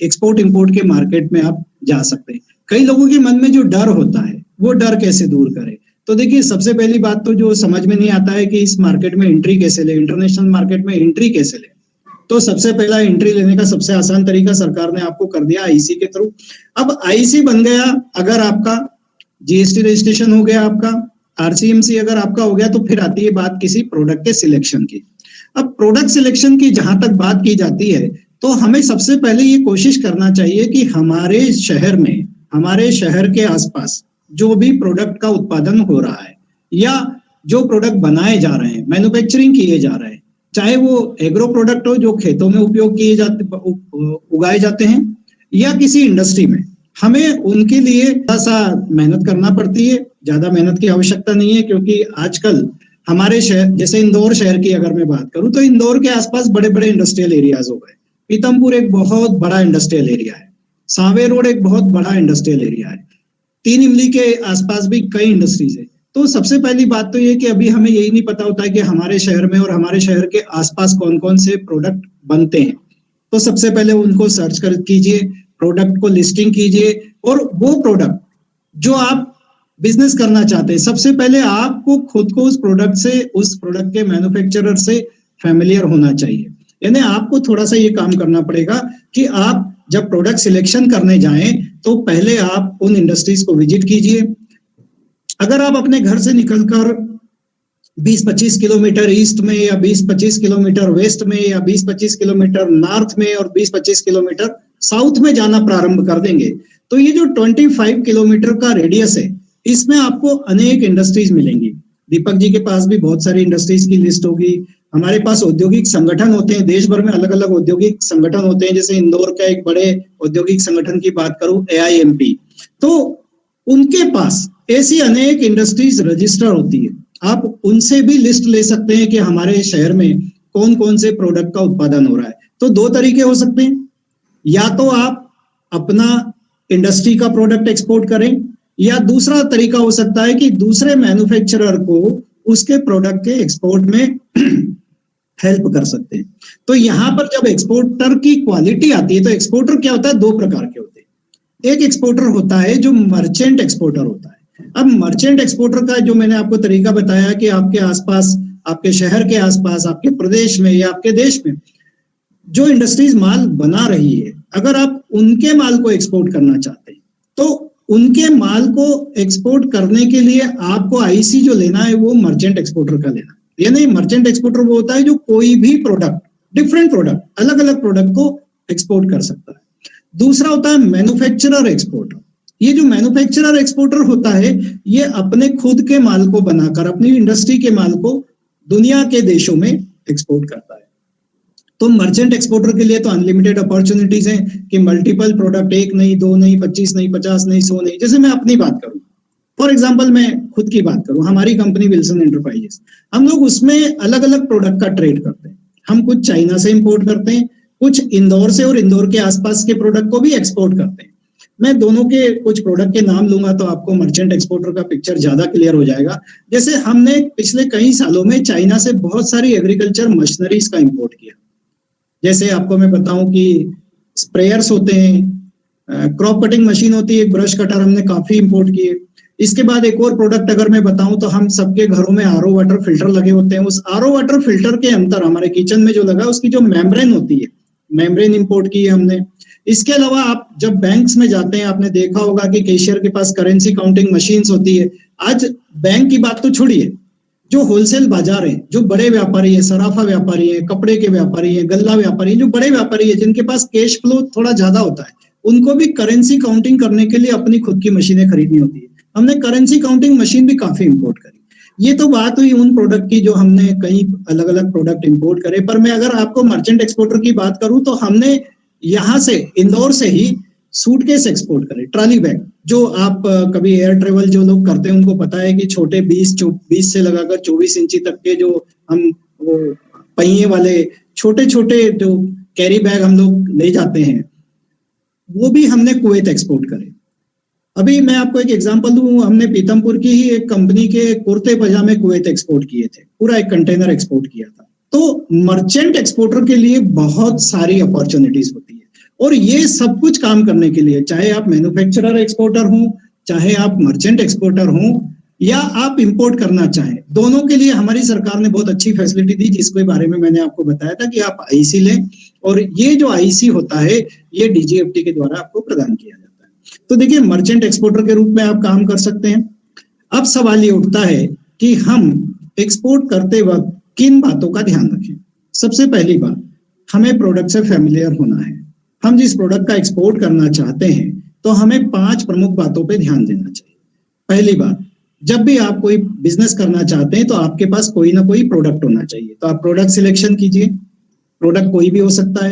एक्सपोर्ट इंपोर्ट के मार्केट में आप जा सकते हैं। कई लोगों के मन में जो डर होता है वो डर कैसे दूर करें। तो देखिए, सबसे पहली बात तो जो समझ में नहीं आता है कि इस मार्केट में एंट्री कैसे ले, इंटरनेशनल मार्केट में एंट्री कैसे ले। तो सबसे पहला एंट्री लेने का सबसे आसान तरीका सरकार ने आपको कर दिया आईसी के थ्रू। अब आईसी बन गया, अगर आपका जीएसटी रजिस्ट्रेशन हो गया, आपका आरसीएमसी अगर आपका हो गया, तो फिर आती है बात किसी प्रोडक्ट के सिलेक्शन की। अब प्रोडक्ट सिलेक्शन की जहां तक बात की जाती है तो हमें सबसे पहले ये कोशिश करना चाहिए कि हमारे शहर में, हमारे शहर के आसपास जो भी प्रोडक्ट का उत्पादन हो रहा है या जो प्रोडक्ट बनाए जा रहे हैं, मैन्युफैक्चरिंग किए जा रहे हैं, चाहे वो एग्रो प्रोडक्ट हो जो खेतों में उपयोग किए जाते, उगाए जाते हैं, या किसी इंडस्ट्री में, हमें उनके लिए थोड़ा सा मेहनत करना पड़ती है। ज्यादा मेहनत की आवश्यकता नहीं है, क्योंकि आजकल हमारे शहर, जैसे इंदौर शहर की अगर मैं बात करूं तो इंदौर के आसपास बड़े बड़े इंडस्ट्रियल एरियाज हो गए। पीतमपुर एक बहुत बड़ा इंडस्ट्रियल एरिया है, सांवे रोड एक बहुत बड़ा इंडस्ट्रियल एरिया है, तीन इमली के आसपास भी कई इंडस्ट्रीज है। तो सबसे पहली बात तो ये कि अभी हमें यही नहीं पता होता है कि हमारे शहर में और हमारे शहर के आसपास कौन कौन से प्रोडक्ट बनते हैं। तो सबसे पहले उनको सर्च कर कीजिए, प्रोडक्ट को लिस्टिंग कीजिए, और वो प्रोडक्ट जो आप बिजनेस करना चाहते हैं, सबसे पहले आपको खुद को उस प्रोडक्ट से, उस प्रोडक्ट के मैन्युफैक्चरर से फैमिलियर होना चाहिए। यानी आपको थोड़ा सा ये काम करना पड़ेगा कि आप जब प्रोडक्ट सिलेक्शन करने जाएं तो पहले आप उन इंडस्ट्रीज को विजिट कीजिए। अगर आप अपने घर से निकलकर 20-25 किलोमीटर ईस्ट में या 20-25 किलोमीटर वेस्ट में या 20-25 किलोमीटर नॉर्थ में और 20-25 किलोमीटर साउथ में जाना प्रारंभ कर देंगे तो ये जो 25 किलोमीटर का रेडियस है, इसमें आपको अनेक इंडस्ट्रीज मिलेंगी। दीपक जी के पास भी बहुत सारी इंडस्ट्रीज की लिस्ट होगी। हमारे पास औद्योगिक संगठन होते हैं, देश भर में अलग अलग औद्योगिक संगठन होते हैं। जैसे इंदौर का एक बड़े औद्योगिक संगठन की बात करूं, AIMP, तो उनके पास ऐसी अनेक इंडस्ट्रीज रजिस्टर होती है। आप उनसे भी लिस्ट ले सकते हैं कि हमारे शहर में कौन कौन से प्रोडक्ट का उत्पादन हो रहा है। तो दो तरीके हो सकते हैं, या तो आप अपना इंडस्ट्री का प्रोडक्ट एक्सपोर्ट करें, या दूसरा तरीका हो सकता है कि दूसरे मैन्युफैक्चरर को उसके प्रोडक्ट के एक्सपोर्ट में हेल्प कर सकते हैं। तो यहाँ पर जब एक्सपोर्टर की क्वालिटी आती है, तो एक्सपोर्टर क्या होता है, दो प्रकार के होते हैं। एक एक्सपोर्टर होता है जो मर्चेंट एक्सपोर्टर होता है। अब मर्चेंट एक्सपोर्टर का जो मैंने आपको तरीका बताया कि आपके आसपास, आपके शहर के आसपास, आपके प्रदेश में या आपके देश में जो इंडस्ट्रीज माल बना रही है, अगर आप उनके माल को एक्सपोर्ट करना चाहते हैं तो उनके माल को एक्सपोर्ट करने के लिए आपको आईसी जो लेना है वो मर्चेंट एक्सपोर्टर का लेना है। यानी मर्चेंट एक्सपोर्टर वो होता है जो कोई भी प्रोडक्ट, डिफरेंट प्रोडक्ट, अलग अलग प्रोडक्ट को एक्सपोर्ट कर सकता है। दूसरा होता है मैन्युफैक्चरर एक्सपोर्टर। ये जो मैन्युफैक्चरर एक्सपोर्टर होता है, ये अपने खुद के माल को बनाकर, अपनी इंडस्ट्री के माल को दुनिया के देशों में एक्सपोर्ट करता है। तो मर्चेंट एक्सपोर्टर के लिए तो अनलिमिटेड अपॉर्चुनिटीज हैं कि मल्टीपल प्रोडक्ट, एक नहीं, दो नहीं, 25 नहीं, 50 नहीं, 100 नहीं। जैसे मैं अपनी बात करूं, फॉर एग्जाम्पल मैं खुद की बात करूं, हमारी कंपनी विल्सन एंटरप्राइजेस, हम लोग उसमें अलग अलग प्रोडक्ट का ट्रेड करते हैं। हम कुछ चाइना से इंपोर्ट करते हैं, कुछ इंदौर से और इंदौर के आसपास के प्रोडक्ट को भी एक्सपोर्ट करते हैं। मैं दोनों के कुछ प्रोडक्ट के नाम लूंगा तो आपको मर्चेंट एक्सपोर्टर का पिक्चर ज्यादा क्लियर हो जाएगा। जैसे हमने पिछले कई सालों में चाइना से बहुत सारी एग्रीकल्चर मशीनरीज का इंपोर्ट किया। जैसे आपको मैं बताऊं कि स्प्रेयर्स होते हैं, क्रॉप कटिंग मशीन होती है, ब्रश कटर हमने काफी इंपोर्ट किए। इसके बाद एक और प्रोडक्ट अगर मैं बताऊं तो हम सबके घरों में आरओ वाटर फिल्टर लगे होते हैं। उस आरओ वाटर फिल्टर के अंदर हमारे किचन में जो लगा उसकी जो मेम्ब्रेन होती है, मेम्ब्रेन इंपोर्ट की है हमने। इसके अलावा आप जब बैंक्स में जाते हैं, आपने देखा होगा कि कैशियर के पास करेंसी काउंटिंग मशीन्स होती है। आज बैंक की बात तो छोड़िए, जो होलसेल बाजार है, जो बड़े व्यापारी है, सराफा व्यापारी है, कपड़े के व्यापारी है, गल्ला व्यापारी है, जो बड़े व्यापारी है जिनके पास कैश फ्लो थोड़ा ज्यादा होता है, उनको भी करेंसी काउंटिंग करने के लिए अपनी खुद की मशीनें खरीदनी होती है। हमने करेंसी काउंटिंग मशीन भी काफी इंपोर्ट करी। ये तो बात हुई उन प्रोडक्ट की जो हमने कई अलग अलग प्रोडक्ट इंपोर्ट करे। पर मैं अगर आपको मर्चेंट एक्सपोर्टर की बात करूं तो हमने यहाँ से इंदौर से ही सूटकेस एक्सपोर्ट करे, ट्रॉली बैग। जो आप कभी एयर ट्रेवल जो लोग करते हैं उनको पता है कि छोटे 20 से लगाकर 24 इंची तक के जो हम वो पहिए वाले छोटे छोटे जो कैरी बैग हम लोग ले जाते हैं, वो भी हमने कुवैत एक्सपोर्ट करे। अभी मैं आपको एक एग्जांपल दूं, हमने पीतमपुर की ही एक कंपनी के कुर्ते पजामे कुवैत एक्सपोर्ट किए थे, पूरा एक कंटेनर एक्सपोर्ट किया था। तो मर्चेंट एक्सपोर्टर के लिए बहुत सारी अपॉर्चुनिटीज होती है और ये सब कुछ काम करने के लिए, चाहे आप मैन्युफैक्चरर एक्सपोर्टर हो, चाहे आप मर्चेंट एक्सपोर्टर हो या आप इंपोर्ट करना चाहें, दोनों के लिए हमारी सरकार ने बहुत अच्छी फैसिलिटी दी, जिसके बारे में मैंने आपको बताया था कि आप आईसी लें और ये जो आईसी होता है ये डीजीएफटी के द्वारा आपको प्रदान किया जाता है। तो देखिए, मर्चेंट एक्सपोर्टर के रूप में आप काम कर सकते हैं। अब सवाल ये उठता है कि हम एक्सपोर्ट करते वक्त किन बातों का ध्यान रखें। सबसे पहली बात, हमें प्रोडक्ट से फैमिलियर होना है। हम जिस प्रोडक्ट का एक्सपोर्ट करना चाहते हैं तो हमें 5 प्रमुख बातों पे ध्यान देना चाहिए। पहली बात, जब भी आप कोई बिजनेस करना चाहते हैं तो आपके पास कोई ना कोई प्रोडक्ट होना चाहिए। तो आप प्रोडक्ट सिलेक्शन कीजिए। प्रोडक्ट कोई भी हो सकता है,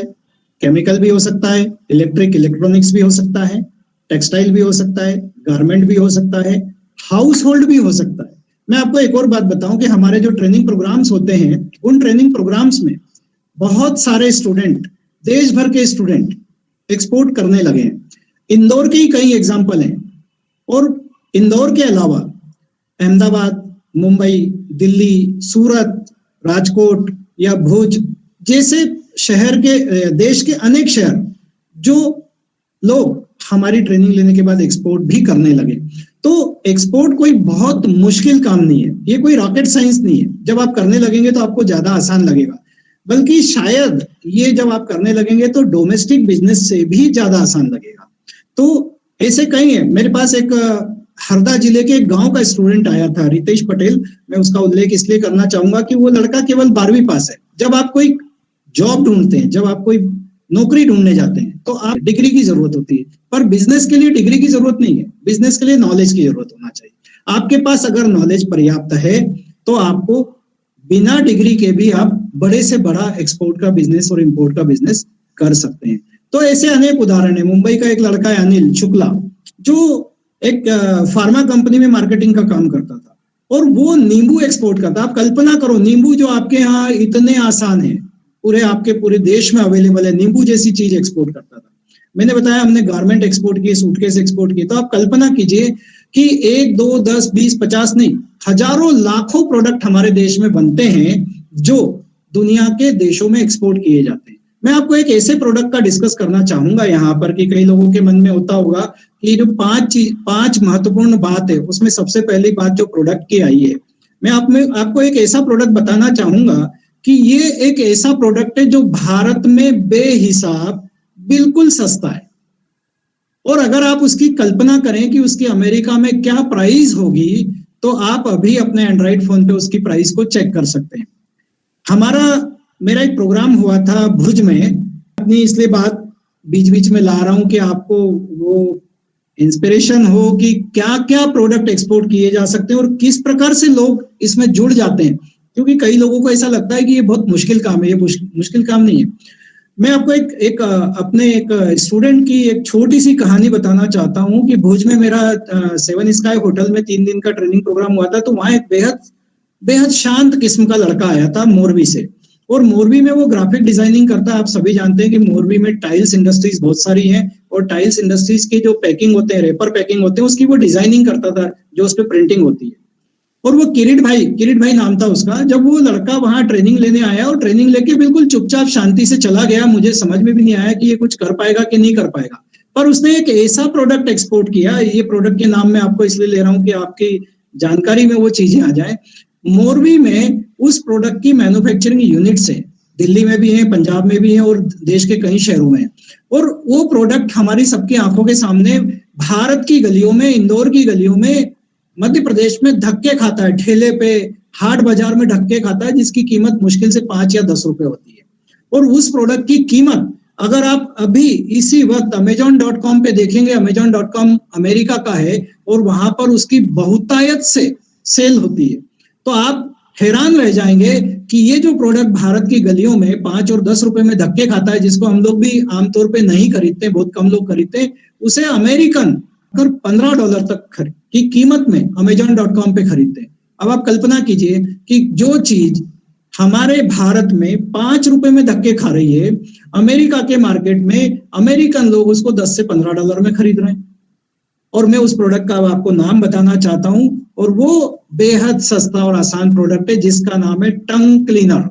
केमिकल भी हो सकता है, इलेक्ट्रॉनिक्स भी हो सकता है, टेक्सटाइल भी हो सकता है, गारमेंट भी हो सकता है, हाउस होल्ड भी हो सकता है। मैं आपको एक और बात बताऊं कि हमारे जो ट्रेनिंग प्रोग्राम्स होते हैं, उन ट्रेनिंग प्रोग्राम्स में बहुत सारे स्टूडेंट, देश भर के स्टूडेंट एक्सपोर्ट करने लगे हैं। इंदौर के ही कई एग्जाम्पल हैं और इंदौर के अलावा अहमदाबाद, मुंबई, दिल्ली, सूरत, राजकोट या भुज जैसे शहर के, देश के अनेक शहर, जो लोग हमारी ट्रेनिंग लेने के बाद एक्सपोर्ट भी करने लगे। तो एक्सपोर्ट कोई बहुत मुश्किल काम नहीं है, ये कोई रॉकेट साइंस नहीं है। जब आप करने लगेंगे तो आपको ज्यादा आसान लगेगा, बल्कि शायद ये जब आप करने लगेंगे तो डोमेस्टिक बिजनेस से भी ज्यादा आसान लगेगा। तो ऐसे कई है। मेरे पास एक हरदा जिले के एक गांव का स्टूडेंट आया था, रितेश पटेल। मैं उसका उल्लेख इसलिए करना चाहूंगा कि वो लड़का केवल 12वीं पास है। जब आप कोई जॉब ढूंढते हैं, जब आप कोई नौकरी ढूंढने जाते हैं तो आप डिग्री की जरूरत होती है, पर बिजनेस के लिए डिग्री की जरूरत नहीं है। बिजनेस के लिए नॉलेज की जरूरत होना चाहिए। आपके पास अगर नॉलेज पर्याप्त है तो आपको बिना डिग्री के भी आप बड़े से बड़ा एक्सपोर्ट का बिजनेस और इंपोर्ट का बिजनेस कर सकते हैं। तो ऐसे अनेक उदाहरण है। मुंबई का एक लड़का है अनिल शुक्ला, जो एक फार्मा कंपनी में मार्केटिंग का काम करता था और वो नींबू एक्सपोर्ट करता। आप कल्पना करो, नींबू जो आपके यहाँ इतने आसान है, पूरे देश में अवेलेबल है, नींबू जैसी चीज एक्सपोर्ट करता था। मैंने बताया हमने गारमेंट एक्सपोर्ट किए, सूटकेस एक्सपोर्ट किए। तो आप कल्पना कीजिए कि 1, 2, 10, 20, 50 नहीं, हजारों लाखों प्रोडक्ट हमारे देश में बनते हैं जो दुनिया के देशों में एक्सपोर्ट किए जाते हैं। मैं आपको एक ऐसे प्रोडक्ट का डिस्कस करना चाहूंगा यहाँ पर कि कई लोगों के मन में होता होगा कि जो 5 महत्वपूर्ण बात है, उसमें सबसे पहली बात जो प्रोडक्ट की आई है। मैं आपको एक ऐसा प्रोडक्ट बताना चाहूंगा कि ये एक ऐसा प्रोडक्ट है जो भारत में बेहिसाब बिल्कुल सस्ता है। और अगर आप उसकी कल्पना करें कि उसकी अमेरिका में क्या प्राइस होगी, तो आप अभी अपने एंड्रॉइड फोन पे उसकी प्राइस को चेक कर सकते हैं। मेरा एक प्रोग्राम हुआ था भुज में। अपनी इसलिए बात बीच बीच में ला रहा हूं कि आपको वो इंस्पिरेशन हो कि क्या क्या प्रोडक्ट एक्सपोर्ट किए जा सकते हैं और किस प्रकार से लोग इसमें जुड़ जाते हैं, क्योंकि कई लोगों को ऐसा लगता है कि ये बहुत मुश्किल काम है। ये मुश्किल काम नहीं है। मैं आपको अपने एक स्टूडेंट की एक छोटी सी कहानी बताना चाहता हूँ कि भुज में मेरा 7 स्काई होटल में 3 दिन का ट्रेनिंग प्रोग्राम हुआ था। तो वहाँ एक बेहद शांत किस्म का लड़का आया था मोरबी से, और मोरबी में वो ग्राफिक डिजाइनिंग करता है। आप सभी जानते हैं कि मोरबी में टाइल्स इंडस्ट्रीज बहुत सारी हैं, और टाइल्स इंडस्ट्रीज के जो पैकिंग होते हैं, रेपर पैकिंग होते हैं, उसकी वो डिजाइनिंग करता था, जो उस पर प्रिंटिंग होती है। और वो किरीट भाई नाम था उसका। जब वो लड़का वहां ट्रेनिंग लेने आया और ट्रेनिंग लेके बिल्कुल चुपचाप शांति से चला गया, मुझे समझ में भी नहीं आया कि ये कुछ कर पाएगा कि नहीं कर पाएगा। पर उसने एक ऐसा प्रोडक्ट एक्सपोर्ट किया, ये प्रोडक्ट के नाम मैं आपको इसलिए ले रहा हूँ कि आपकी जानकारी में वो चीजें आ जाए। मोरबी में उस प्रोडक्ट की मैन्युफैक्चरिंग यूनिट्स है, दिल्ली में भी है, पंजाब में भी है, और देश के कई शहरों में। और वो प्रोडक्ट हमारी सबकी आंखों के सामने भारत की गलियों में, इंदौर की गलियों में, मध्य प्रदेश में धक्के खाता है, ठेले पे, हाट बाजार में धक्के खाता है, जिसकी कीमत मुश्किल से 5 या 10 रुपए होती है। और उस प्रोडक्ट की कीमत अगर आप अभी इसी वक्त Amazon.com पे देखेंगे, Amazon.com अमेरिका का है और वहां पर उसकी बहुतायत से सेल होती है, तो आप हैरान रह जाएंगे कि ये जो प्रोडक्ट भारत की गलियों में 5 और 10 रुपए में धक्के खाता है, जिसको हम लोग भी आमतौर पे नहीं खरीदते, बहुत कम लोग खरीदते, उसे अमेरिकन अगर $15 तक की कीमत में Amazon.com पे खरीदते हैं। अब आप कल्पना कीजिए कि जो चीज हमारे भारत में 5 रुपए में धक्के खा रही है, अमेरिका के मार्केट में अमेरिकन लोग उसको $10 से $15 में खरीद रहे हैं। और मैं उस प्रोडक्ट का आपको नाम बताना चाहता हूं, और वो बेहद सस्ता और आसान प्रोडक्ट है, जिसका नाम है टंग क्लीनर।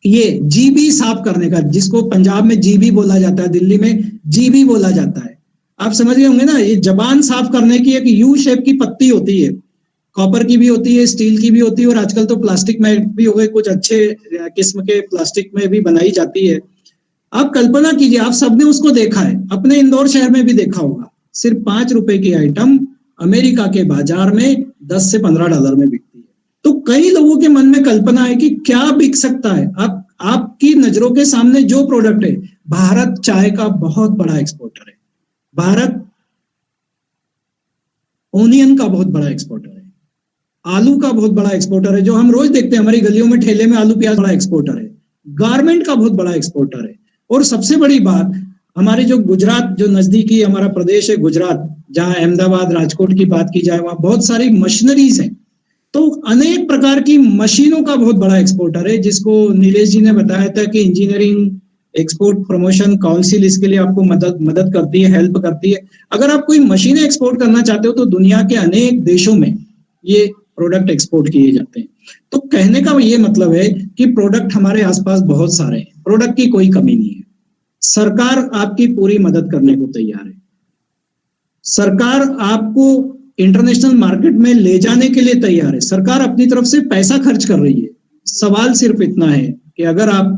ये जीबी साफ करने का, जिसको पंजाब में जीबी बोला जाता है, दिल्ली में जीबी बोला जाता है। आप समझ गए होंगे ना, ये जबान साफ करने की एक यू शेप की पत्ती होती है, कॉपर की भी होती है, स्टील की भी होती है, और आजकल तो प्लास्टिक में भी हो गए, कुछ अच्छे किस्म के प्लास्टिक में भी बनाई जाती है। आप कल्पना कीजिए, आप सबने उसको देखा है, अपने इंदौर शहर में भी देखा होगा। सिर्फ 5 रुपए की आइटम अमेरिका के बाजार में $10 से $15 में बिकती है। तो कई लोगों के मन में कल्पना है कि क्या बिक सकता है। आपकी नजरों के सामने जो प्रोडक्ट है, भारत चाय का बहुत बड़ा एक्सपोर्टर है, भारत ओनियन का बहुत बड़ा एक्सपोर्टर है, आलू का बहुत बड़ा एक्सपोर्टर है, जो हम रोज देखते हैं हमारी गलियों में ठेले में आलू प्याज, बड़ा एक्सपोर्टर है, गारमेंट का बहुत बड़ा एक्सपोर्टर है। और सबसे बड़ी बात, हमारे जो गुजरात, जो नजदीकी हमारा प्रदेश है गुजरात, जहां अहमदाबाद, राजकोट की बात की जाए, वहां बहुत सारी मशीनरीज हैं, तो अनेक प्रकार की मशीनों का बहुत बड़ा एक्सपोर्टर है, जिसको नीलेश जी ने बताया था कि इंजीनियरिंग एक्सपोर्ट प्रमोशन काउंसिल इसके लिए आपको मदद करती है, हेल्प करती है। अगर आप कोई मशीनें एक्सपोर्ट करना चाहते हो तो दुनिया के अनेक देशों में ये प्रोडक्ट एक्सपोर्ट किए जाते हैं। तो कहने का ये मतलब है कि प्रोडक्ट हमारे आसपास बहुत सारे हैं, प्रोडक्ट की कोई कमी नहीं है। सरकार आपकी पूरी मदद करने को तैयार है। सरकार आपको इंटरनेशनल मार्केट में ले जाने के लिए तैयार है। सरकार अपनी तरफ से पैसा खर्च कर रही है। सवाल सिर्फ इतना है कि अगर आप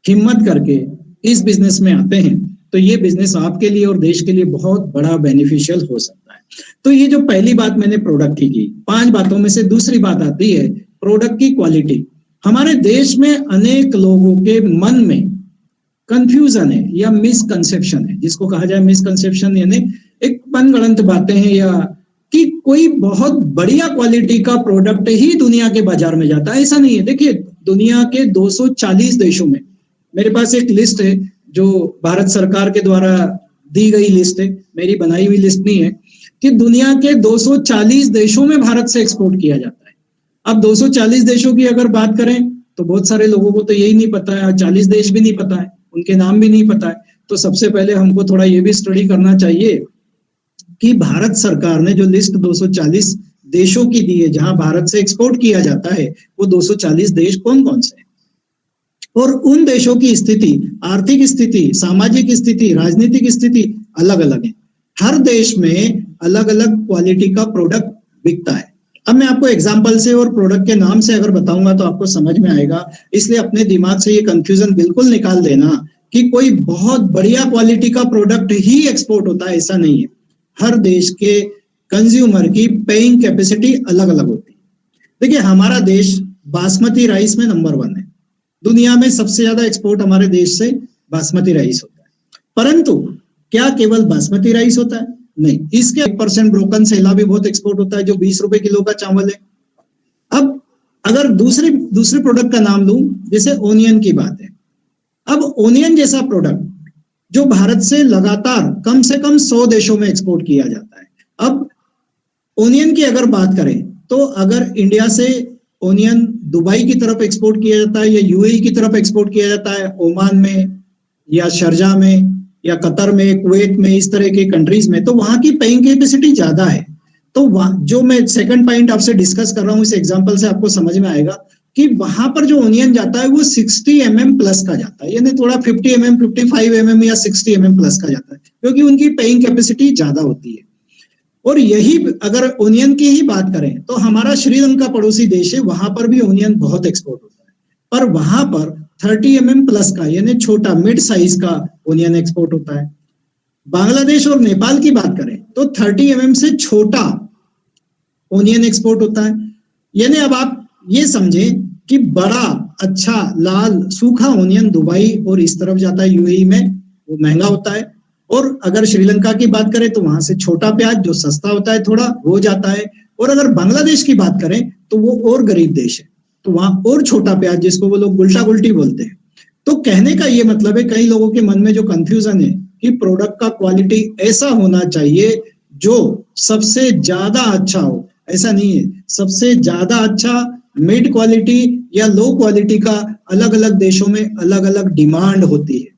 हिम्मत करके इस बिजनेस में आते हैं तो ये बिजनेस आपके लिए और देश के लिए बहुत बड़ा बेनिफिशियल हो सकता है। तो ये जो पहली बात मैंने प्रोडक्ट की 5 बातों में से दूसरी बात आती है प्रोडक्ट की क्वालिटी। हमारे देश में अनेक लोगों के मन में कंफ्यूजन है या मिसकंसेप्शन है, जिसको कहा जाए मिसकंसेप्शन, यानी एक मनगढ़ंत बातें हैं, या कि कोई बहुत बढ़िया क्वालिटी का प्रोडक्ट ही दुनिया के बाजार में जाता है। ऐसा नहीं है। देखिए, दुनिया के 240 देशों में, मेरे पास एक लिस्ट है जो भारत सरकार के द्वारा दी गई लिस्ट है, मेरी बनाई हुई लिस्ट नहीं है, कि दुनिया के 240 देशों में भारत से एक्सपोर्ट किया जाता है। अब 240 देशों की अगर बात करें तो बहुत सारे लोगों को तो यही नहीं पता है, 40 देश भी नहीं पता है, उनके नाम भी नहीं पता है। तो सबसे पहले हमको थोड़ा ये भी स्टडी करना चाहिए कि भारत सरकार ने जो लिस्ट 240 देशों की दी है जहां भारत से एक्सपोर्ट किया जाता है, वो 240 देश कौन कौन से हैं, और उन देशों की स्थिति, आर्थिक स्थिति, सामाजिक स्थिति, राजनीतिक स्थिति अलग अलग है। हर देश में अलग अलग क्वालिटी का प्रोडक्ट बिकता है। अब मैं आपको एग्जांपल से और प्रोडक्ट के नाम से अगर बताऊंगा तो आपको समझ में आएगा, इसलिए अपने दिमाग से ये कंफ्यूजन बिल्कुल निकाल देना कि कोई बहुत बढ़िया क्वालिटी का प्रोडक्ट ही एक्सपोर्ट होता है, ऐसा नहीं है। हर देश के कंज्यूमर की पेइंग कैपेसिटी अलग अलग होती है। देखिए, हमारा देश बासमती राइस में नंबर 1 है, दुनिया में सबसे ज्यादा एक्सपोर्ट हमारे देश से बासमती राइस होता है। परंतु क्या केवल बासमती राइस होता है? नहीं, इसके 1% ब्रोकन सेला भी बहुत एक्सपोर्ट होता है, जो 20 रुपए किलो का चावल है। अब अगर दूसरे प्रोडक्ट का नाम लूं, जैसे ओनियन की बात है, अब ओनियन जैसा प्रोडक्ट जो भारत से लगातार कम से कम 100 देशों में एक्सपोर्ट किया जाता है। अब ओनियन की अगर बात करें तो अगर इंडिया से ओनियन दुबई की तरफ एक्सपोर्ट किया जाता है या यूएई की तरफ एक्सपोर्ट किया जाता है, ओमान में या शारजाह में या कतर में, कुवैत में, इस तरह के कंट्रीज में, तो वहां की पेइंग कैपेसिटी ज्यादा है। तो जो मैं सेकंड पॉइंट आपसे डिस्कस कर रहा हूं, इस एग्जांपल से आपको समझ में आएगा कि वहां पर जो ओनियन जाता है वो 60 mm प्लस का जाता है, यानी थोड़ा 50 mm, 55 mm या 60 mm प्लस का जाता है, क्योंकि उनकी पेइंग कैपेसिटी ज्यादा होती है। और यही अगर ओनियन की ही बात करें तो हमारा श्रीलंका पड़ोसी देश है, वहां पर भी ओनियन बहुत एक्सपोर्ट होता है, पर वहां पर 30 mm प्लस का यानी छोटा मिड साइज का ओनियन एक्सपोर्ट होता है। बांग्लादेश और नेपाल की बात करें तो 30 mm से छोटा ओनियन एक्सपोर्ट होता है। यानी अब आप ये समझें कि बड़ा अच्छा लाल सूखा ओनियन दुबई और इस तरफ जाता है यूएई में, वो महंगा होता है। और अगर श्रीलंका की बात करें तो वहां से छोटा प्याज जो सस्ता होता है थोड़ा, वो जाता है। और अगर बांग्लादेश की बात करें तो वो और गरीब देश है, तो वहां और छोटा प्याज जिसको वो लोग गुल्टा गुल्टी बोलते हैं। तो कहने का ये मतलब है, कई लोगों के मन में जो कंफ्यूजन है कि प्रोडक्ट का क्वालिटी ऐसा होना चाहिए जो सबसे ज्यादा अच्छा हो, ऐसा नहीं है। सबसे ज्यादा अच्छा, मिड क्वालिटी या लो क्वालिटी का अलग अलग देशों में अलग अलग डिमांड होती है।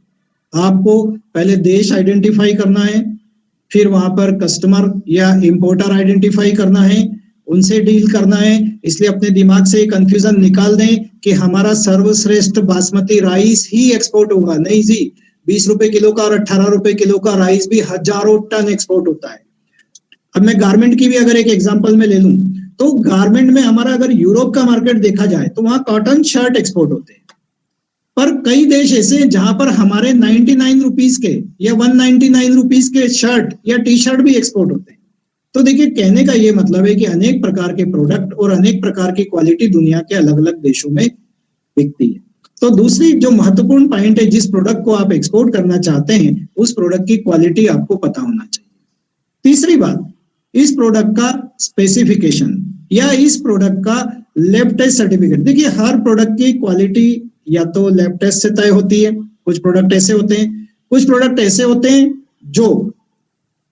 आपको पहले देश आइडेंटिफाई करना है, फिर वहां पर कस्टमर या इंपोर्टर आइडेंटिफाई करना है, उनसे डील करना है। इसलिए अपने दिमाग से कंफ्यूजन निकाल दें कि हमारा सर्वश्रेष्ठ बासमती राइस ही एक्सपोर्ट होगा। नहीं जी, 20 रुपए किलो का और 18 रुपए किलो का राइस भी हजारों टन एक्सपोर्ट होता है। अब मैं गारमेंट की भी अगर एक एग्जांपल में ले लूं तो गारमेंट में हमारा अगर यूरोप का मार्केट देखा जाए तो वहां कॉटन शर्ट एक्सपोर्ट होते हैं, पर कई देश ऐसे हैं जहां पर हमारे 99 रुपीस के या 199 रुपीस के शर्ट या टी शर्ट भी एक्सपोर्ट होते हैं। तो देखिए, कहने का ये मतलब है कि अनेक प्रकार के प्रोडक्ट और अनेक प्रकार की क्वालिटी दुनिया के अलग अलग देशों में बिकती है। तो दूसरी जो महत्वपूर्ण पॉइंट है, जिस प्रोडक्ट को आप एक्सपोर्ट करना चाहते हैं उस प्रोडक्ट की क्वालिटी आपको पता होना चाहिए। तीसरी बात, इस प्रोडक्ट का स्पेसिफिकेशन या इस प्रोडक्ट का लैब टेस्ट सर्टिफिकेट। देखिए, हर प्रोडक्ट की क्वालिटी या तो लैब टेस्ट से तय होती है, कुछ प्रोडक्ट ऐसे होते हैं, कुछ प्रोडक्ट ऐसे होते हैं जो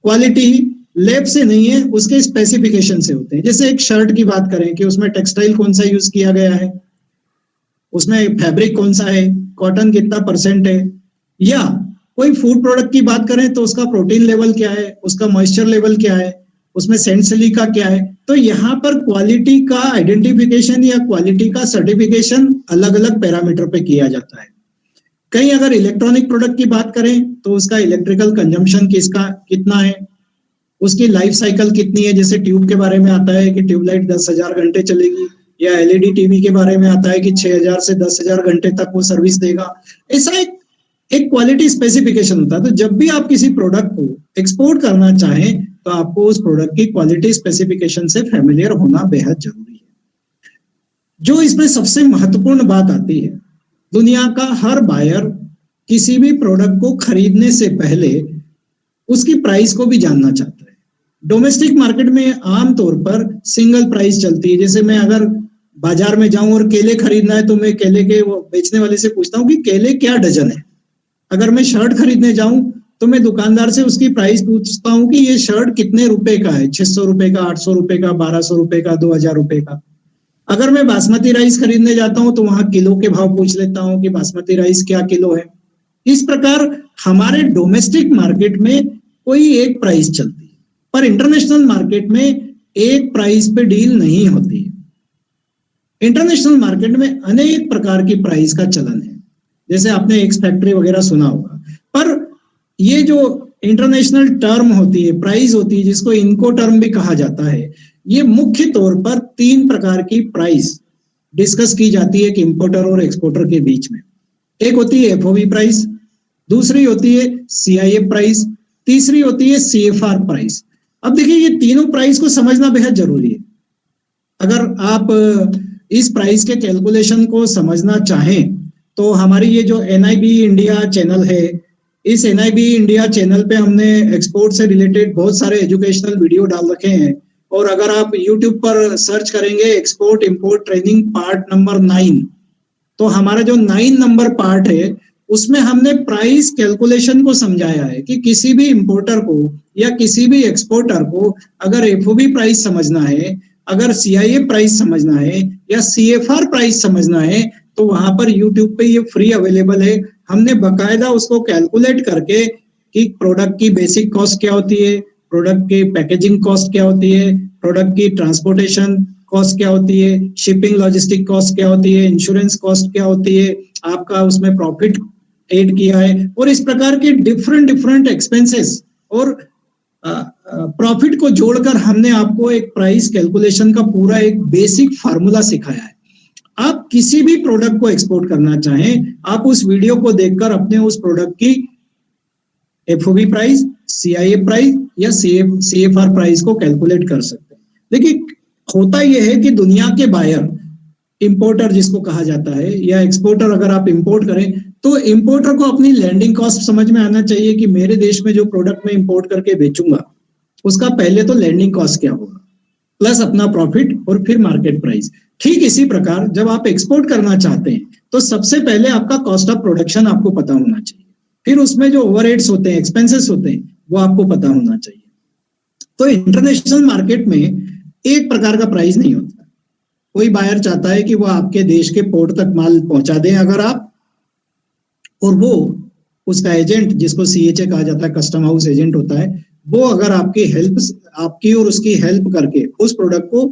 क्वालिटी लैब से नहीं है, उसके स्पेसिफिकेशन से होते हैं। जैसे एक शर्ट की बात करें कि उसमें टेक्सटाइल कौन सा यूज किया गया है, उसमें फैब्रिक कौन सा है, कॉटन कितना % है, या कोई फूड प्रोडक्ट की बात करें तो उसका प्रोटीन लेवल क्या है, उसका मॉइस्चर लेवल क्या है, उसमें सेंट सिलिका क्या है। तो यहाँ पर क्वालिटी का आइडेंटिफिकेशन या क्वालिटी का सर्टिफिकेशन अलग अलग पैरामीटर पे किया जाता है। कहीं अगर इलेक्ट्रॉनिक प्रोडक्ट की बात करें तो उसका इलेक्ट्रिकल कंजम्पशन कितना है, उसकी लाइफ साइकिल कितनी है। जैसे ट्यूब के बारे में आता है कि ट्यूबलाइट 10,000 घंटे चलेगी, या एलईडी टीवी के बारे में आता है कि 6,000 से 10,000 घंटे तक वो सर्विस देगा। ऐसा एक क्वालिटी स्पेसिफिकेशन होता है। तो जब भी आप किसी प्रोडक्ट को एक्सपोर्ट करना चाहें तो आपको उस प्रोडक्ट की क्वालिटी स्पेसिफिकेशन से फैमिलियर होना बेहद जरूरी है। जो इसमें सबसे महत्वपूर्ण बात आती है, दुनिया का हर बायर किसी भी प्रोडक्ट को खरीदने से पहले उसकी प्राइस को भी जानना चाहता है। डोमेस्टिक मार्केट में आमतौर पर सिंगल प्राइस चलती है। जैसे मैं अगर बाजार में जाऊं और केले खरीदना है तो मैं केले के वो बेचने वाले से पूछता हूँ कि केले क्या डजन है। अगर मैं शर्ट खरीदने जाऊं तो मैं दुकानदार से उसकी प्राइस पूछता हूँ कि ये शर्ट कितने रुपए का है, 600 रुपए का, 800 रुपए का, 1200 रुपए का, 2000 रुपए का। अगर मैं बासमती राइस खरीदने जाता हूँ तो वहां किलो के भाव पूछ लेता हूँ कि बासमती राइस क्या किलो है। इस प्रकार हमारे डोमेस्टिक मार्केट में कोई एक प्राइस चलती है, पर इंटरनेशनल मार्केट में एक प्राइस पे डील नहीं होती है। इंटरनेशनल मार्केट में अनेक प्रकार की प्राइस का चलन है, जैसे आपने एक्स फैक्ट्री वगैरह सुना होगा। पर ये जो इंटरनेशनल टर्म होती है, प्राइस होती है, जिसको इनको टर्म भी कहा जाता है, ये मुख्य तौर पर 3 प्रकार की प्राइस डिस्कस की जाती है कि इंपोर्टर और एक्सपोर्टर के बीच में। एक होती है एफओबी प्राइस, दूसरी होती है सीआईएफ प्राइस, तीसरी होती है सीएफआर प्राइस। अब देखिए, ये तीनों प्राइस को समझना बेहद जरूरी है। अगर आप इस प्राइस के कैलकुलेशन को समझना चाहें तो हमारी ये जो NIB इंडिया चैनल है, इस NIB इंडिया चैनल पे हमने एक्सपोर्ट से रिलेटेड बहुत सारे एजुकेशनल वीडियो डाल रखे हैं। और अगर आप YouTube पर सर्च करेंगे export import training part number 9, तो हमारा जो 9 नंबर पार्ट है उसमें हमने प्राइस कैलकुलेशन को समझाया है कि किसी भी इंपोर्टर को या किसी भी एक्सपोर्टर को अगर एफओबी प्राइस समझना है, अगर सीआईए प्राइस समझना है या सीएफआर प्राइस समझना है, तो वहां पर यूट्यूब पे ये फ्री अवेलेबल है। हमने बकायदा उसको कैलकुलेट करके कि प्रोडक्ट की बेसिक कॉस्ट क्या होती है, प्रोडक्ट की पैकेजिंग कॉस्ट क्या होती है, प्रोडक्ट की ट्रांसपोर्टेशन कॉस्ट क्या होती है, शिपिंग लॉजिस्टिक कॉस्ट क्या होती है, इंश्योरेंस कॉस्ट क्या होती है, आपका उसमें प्रॉफिट ऐड किया है, और इस प्रकार के डिफरेंट एक्सपेंसेस और प्रॉफिट को जोड़कर हमने आपको एक प्राइस कैलकुलेशन का पूरा एक बेसिक फार्मूला सिखाया है। आप किसी भी प्रोडक्ट को एक्सपोर्ट करना चाहें, आप उस वीडियो को देखकर अपने उस प्रोडक्ट की एफओबी प्राइस, सीआईए प्राइस या सीएफआर प्राइस को कैलकुलेट कर सकते हैं। देखिए, होता यह है कि दुनिया के बायर, इंपोर्टर जिसको कहा जाता है, या एक्सपोर्टर, अगर आप इंपोर्ट करें तो इंपोर्टर को अपनी लैंडिंग कॉस्ट समझ में आना चाहिए कि मेरे देश में जो प्रोडक्ट मैं इंपोर्ट करके बेचूंगा उसका पहले तो लैंडिंग कॉस्ट क्या होगा, प्लस अपना प्रॉफिट और फिर मार्केट प्राइस। ठीक इसी प्रकार जब आप एक्सपोर्ट करना चाहते हैं तो सबसे पहले आपका कॉस्ट ऑफ प्रोडक्शन आपको पता होना चाहिए, फिर उसमें जो ओवरहेड्स होते हैं, एक्सपेंसेस होते हैं, वो आपको पता होना चाहिए। तो इंटरनेशनल मार्केट में एक प्रकार का प्राइस नहीं होता। कोई बायर चाहता है कि वो आपके देश के पोर्ट तक माल पहुंचा दें अगर आप, और वो उसका एजेंट, जिसको सीएचए कहा जाता है, कस्टम हाउस एजेंट होता है, वो अगर आपकी और उसकी हेल्प करके उस प्रोडक्ट को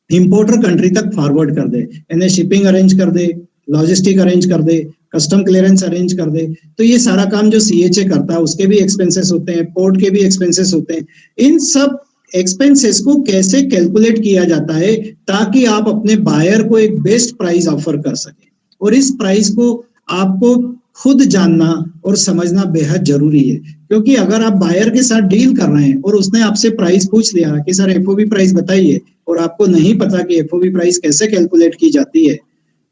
इंपोर्टर कंट्री तक फॉरवर्ड कर दे, यानी शिपिंग अरेंज कर दे, लॉजिस्टिक अरेंज कर दे, कस्टम क्लियरेंस अरेंज कर दे, तो ये सारा काम जो सीएचए करता है उसके भी एक्सपेंसेस होते हैं, पोर्ट के भी एक्सपेंसेस होते हैं। इन सब एक्सपेंसेस को कैसे कैलकुलेट किया जाता है ताकि आप अपने बायर को एक बेस्ट प्राइस ऑफर कर सके, और इस प्राइस को आपको खुद जानना और समझना बेहद जरूरी है। क्योंकि अगर आप बायर के साथ डील कर रहे हैं और उसने आपसे प्राइस पूछ लिया कि सर एफओबी प्राइस बताइए, और आपको नहीं पता कि एफओबी प्राइस कैसे कैलकुलेट की जाती है,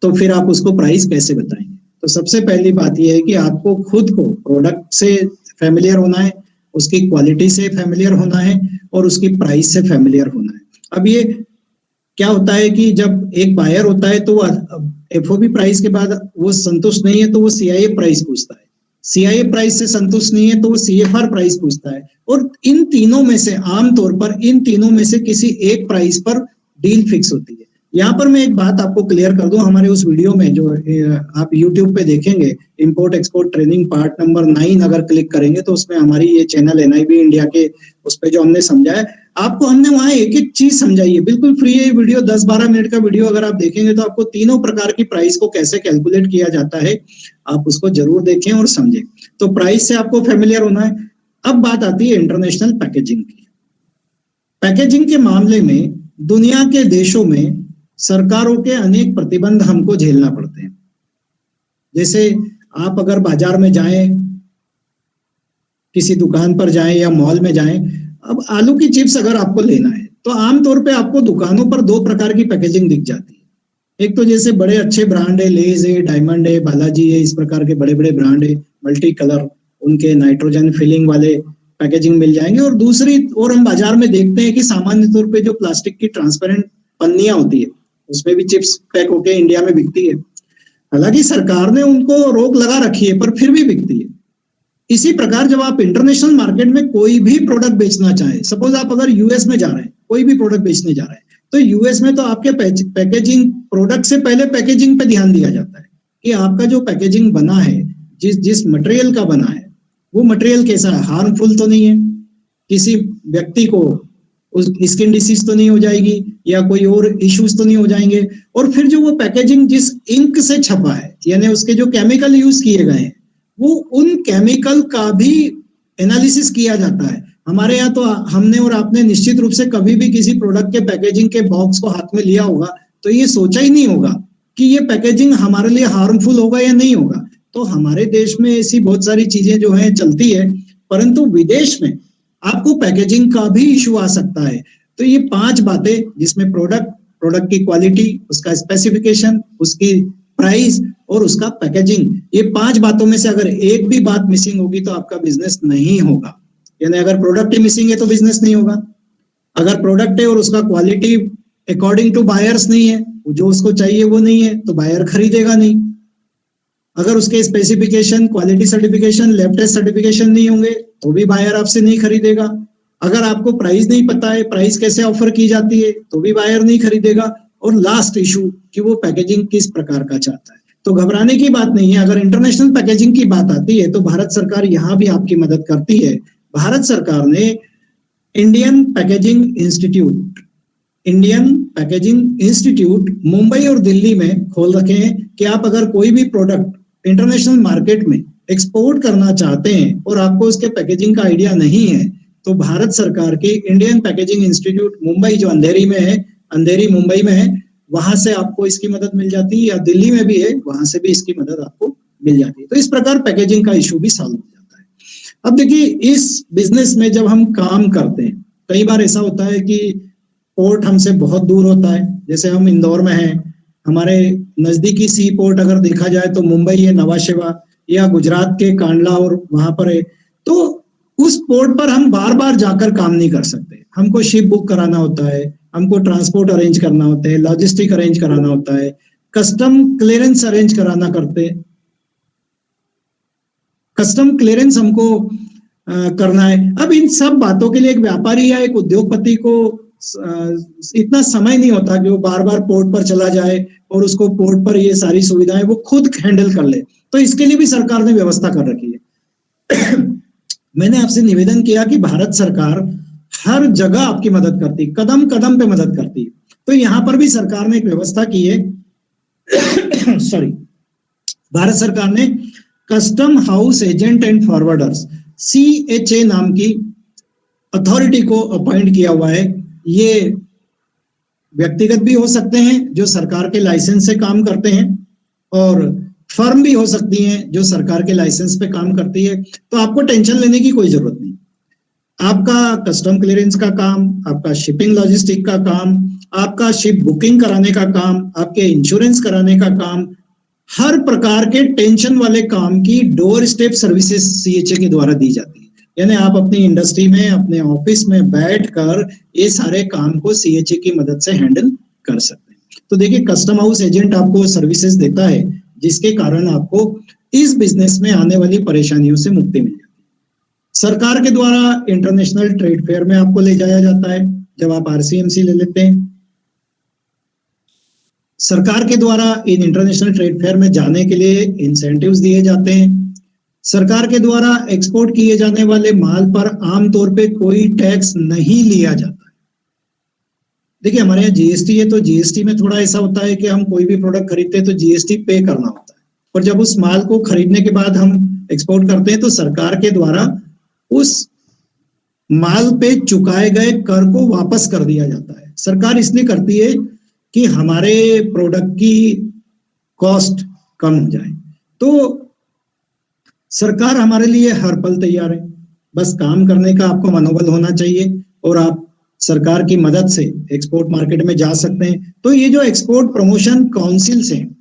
तो फिर आप उसको प्राइस कैसे बताएंगे। तो सबसे पहली बात यह है कि आपको खुद को प्रोडक्ट से फैमिलियर होना है, उसकी क्वालिटी से फैमिलियर होना है और उसकी प्राइस से फैमिलियर होना है। अब ये क्या होता है कि जब एक बायर होता है तो वो एफओबी प्राइस के बाद वो संतुष्ट नहीं है तो वो सीआईए प्राइस पूछता है, सीआईए प्राइस से संतुष्ट नहीं है तो वो सीएफआर प्राइस पूछता है, और इन तीनों में से आमतौर पर इन तीनों में से किसी एक प्राइस पर डील फिक्स होती है। यहाँ पर मैं एक बात आपको क्लियर कर दूं, हमारे उस वीडियो में जो आप YouTube पे देखेंगे, import export training part number 9 अगर क्लिक करेंगे तो उसमें हमारी ये चैनल एनआईबी इंडिया के उस पे जो हमने समझाया, आपको हमने वहां एक एक चीज समझाई है, बिल्कुल फ्री है वीडियो, 10-12 मिनट का वीडियो। अगर आप देखेंगे तो आपको तीनों प्रकार की प्राइस को कैसे कैलकुलेट किया जाता है, आप उसको जरूर देखें और समझें। तो प्राइस से आपको फेमिलियर होना है। अब बात आती है इंटरनेशनल पैकेजिंग की। पैकेजिंग के मामले में दुनिया के देशों में सरकारों के अनेक प्रतिबंध हमको झेलना पड़ते हैं। जैसे आप अगर बाजार में जाएं, किसी दुकान पर जाएं या मॉल में जाएं, अब आलू की चिप्स अगर आपको लेना है तो आमतौर पे आपको दुकानों पर 2 प्रकार की पैकेजिंग दिख जाती है। एक तो जैसे बड़े अच्छे ब्रांड है, लेज है, डायमंड है, बालाजी है, इस प्रकार के बड़े बड़े ब्रांड है, मल्टी कलर, उनके नाइट्रोजन फिलिंग वाले पैकेजिंग मिल जाएंगे। और दूसरी और हम बाजार में देखते हैं कि सामान्य तौर पे जो प्लास्टिक की ट्रांसपेरेंट पन्नियां होती है उसमें भी चिप्स पैक होके इंडिया में बिकती है। हालांकि सरकार ने उनको रोक लगा रखी है पर फिर भी बिकती है। इसी प्रकार जब आप इंटरनेशनल मार्केट में कोई भी प्रोडक्ट बेचना चाहे, सपोज आप अगर यूएस में जा रहे हैं, कोई भी प्रोडक्ट बेचने जा रहे हैं, तो यूएस में तो आपके पैकेजिंग, प्रोडक्ट से पहले पैकेजिंग पे ध्यान दिया जाता है कि आपका जो पैकेजिंग बना है, जिस मटेरियल का बना है, वो मटेरियल कैसा है, हार्मफुल तो नहीं है, किसी व्यक्ति को स्किन डिसीज तो नहीं हो जाएगी या कोई और इश्यूज तो नहीं हो जाएंगे। और फिर जो वो पैकेजिंग जिस इंक से छपा है, यानी उसके जो केमिकल यूज किए गए हैं, वो उन केमिकल का भी एनालिसिस किया जाता है। हमारे यहाँ तो हमने और आपने निश्चित रूप से कभी भी किसी प्रोडक्ट के पैकेजिंग के बॉक्स को हाथ में लिया होगा तो ये सोचा ही नहीं होगा कि ये पैकेजिंग हमारे लिए हार्मफुल होगा या नहीं होगा। तो हमारे देश में ऐसी बहुत सारी चीजें जो है चलती है, परंतु विदेश में आपको पैकेजिंग का भी इशू आ सकता है। तो ये 5 बातें, जिसमें प्रोडक्ट की क्वालिटी, उसका स्पेसिफिकेशन, उसकी प्राइस और उसका पैकेजिंग, ये 5 बातों में से अगर एक भी बात मिसिंग होगी तो आपका बिजनेस नहीं होगा। यानी अगर प्रोडक्ट ही मिसिंग है तो बिजनेस नहीं होगा। अगर प्रोडक्ट है और उसका क्वालिटी अकॉर्डिंग टू बायर्स नहीं है, जो उसको चाहिए वो नहीं है, तो बायर खरीदेगा नहीं। अगर उसके specification, quality certification, lab test certification नहीं होंगे तो भी बायर आपसे नहीं खरीदेगा। अगर आपको प्राइस नहीं पता है, प्राइस कैसे ऑफर की जाती है, तो भी बायर नहीं खरीदेगा। और लास्ट इशू कि वो पैकेजिंग किस प्रकार का चाहता है। तो घबराने की बात नहीं है। अगर इंटरनेशनल पैकेजिंग की बात आती है तो भारत सरकार यहाँ भी आपकी मदद करती है। भारत सरकार ने इंडियन पैकेजिंग इंस्टीट्यूट मुंबई और दिल्ली में खोल रखे हैं कि आप अगर कोई भी प्रोडक्ट इंटरनेशनल मार्केट में एक्सपोर्ट करना चाहते हैं और आपको उसके पैकेजिंग का आइडिया नहीं है, तो भारत सरकार की इंडियन पैकेजिंग इंस्टीट्यूट मुंबई, जो अंधेरी में है, अंधेरी मुंबई में है, वहां से आपको इसकी मदद मिल जाती है, या दिल्ली में भी है, वहां से भी इसकी मदद आपको मिल जाती है। तो इस प्रकार पैकेजिंग का इशू भी सॉल्व हो जाता है। अब देखिए, इस बिजनेस में जब हम काम करते हैं, कई बार ऐसा होता है कि पोर्ट हमसे बहुत दूर होता है। जैसे हम इंदौर में हैं, हमारे नजदीकी सी पोर्ट अगर देखा जाए तो मुंबई है, नवा शेवा, या गुजरात के कांडला और वहां पर है। तो उस पोर्ट पर हम बार बार जाकर काम नहीं कर सकते। हमको शिप बुक कराना होता है, हमको ट्रांसपोर्ट अरेंज करना होता है, लॉजिस्टिक अरेंज कराना होता है, कस्टम क्लियरेंस अरेंज कराना करते, कस्टम क्लियरेंस हमको करना है। अब इन सब बातों के लिए एक व्यापारी या एक उद्योगपति को इतना समय नहीं होता कि वो बार बार पोर्ट पर चला जाए और उसको पोर्ट पर ये सारी सुविधाएं वो खुद हैंडल कर ले। तो इसके लिए भी सरकार ने व्यवस्था कर रखी है। मैंने आपसे निवेदन किया कि भारत सरकार हर जगह आपकी मदद करती है, कदम कदम पे मदद करती है। तो यहां पर भी सरकार ने एक व्यवस्था की है। सॉरी, भारत सरकार ने custom house agent and forwarders, CHA नाम की अथॉरिटी को अपॉइंट किया हुआ है। ये व्यक्तिगत भी हो सकते हैं जो सरकार के लाइसेंस से काम करते हैं, और फर्म भी हो सकती हैं जो सरकार के लाइसेंस पे काम करती है। तो आपको टेंशन लेने की कोई जरूरत नहीं। आपका कस्टम क्लियरेंस का काम, आपका शिपिंग लॉजिस्टिक का काम, आपका शिप बुकिंग कराने का काम, आपके इंश्योरेंस कराने का काम, हर प्रकार के टेंशन वाले काम की डोर स्टेप सर्विसेज CHA के द्वारा दी जाती है। यानी आप अपनी इंडस्ट्री में, अपने ऑफिस में बैठकर ये सारे काम को CHA की मदद से हैंडल कर सकते हैं। तो देखिए, कस्टम हाउस एजेंट आपको सर्विसेज देता है, जिसके कारण आपको इस बिजनेस में आने वाली परेशानियों से मुक्ति मिल जाती है। सरकार के द्वारा इंटरनेशनल ट्रेड फेयर में आपको ले जाया जाता है जब आप RCMC ले लेते हैं। सरकार के द्वारा इन इंटरनेशनल ट्रेड फेयर में जाने के लिए इंसेंटिव्स दिए जाते हैं। सरकार के द्वारा एक्सपोर्ट किए जाने वाले माल पर आमतौर पे कोई टैक्स नहीं लिया जाता है। देखिए, हमारे यहाँ GST है, तो GST में थोड़ा ऐसा होता है कि हम कोई भी प्रोडक्ट खरीदते हैं तो GST पे करना होता है, और जब उस माल को खरीदने के बाद हम एक्सपोर्ट करते हैं तो सरकार के द्वारा उस माल पे चुकाए गए कर को वापस कर दिया जाता है। सरकार इसलिए करती है कि हमारे प्रोडक्ट की कॉस्ट कम हो जाए। तो सरकार हमारे लिए हर पल तैयार है, बस काम करने का आपको मनोबल होना चाहिए और आप सरकार की मदद से एक्सपोर्ट मार्केट में जा सकते हैं। तो ये जो एक्सपोर्ट प्रमोशन काउंसिल्स हैं,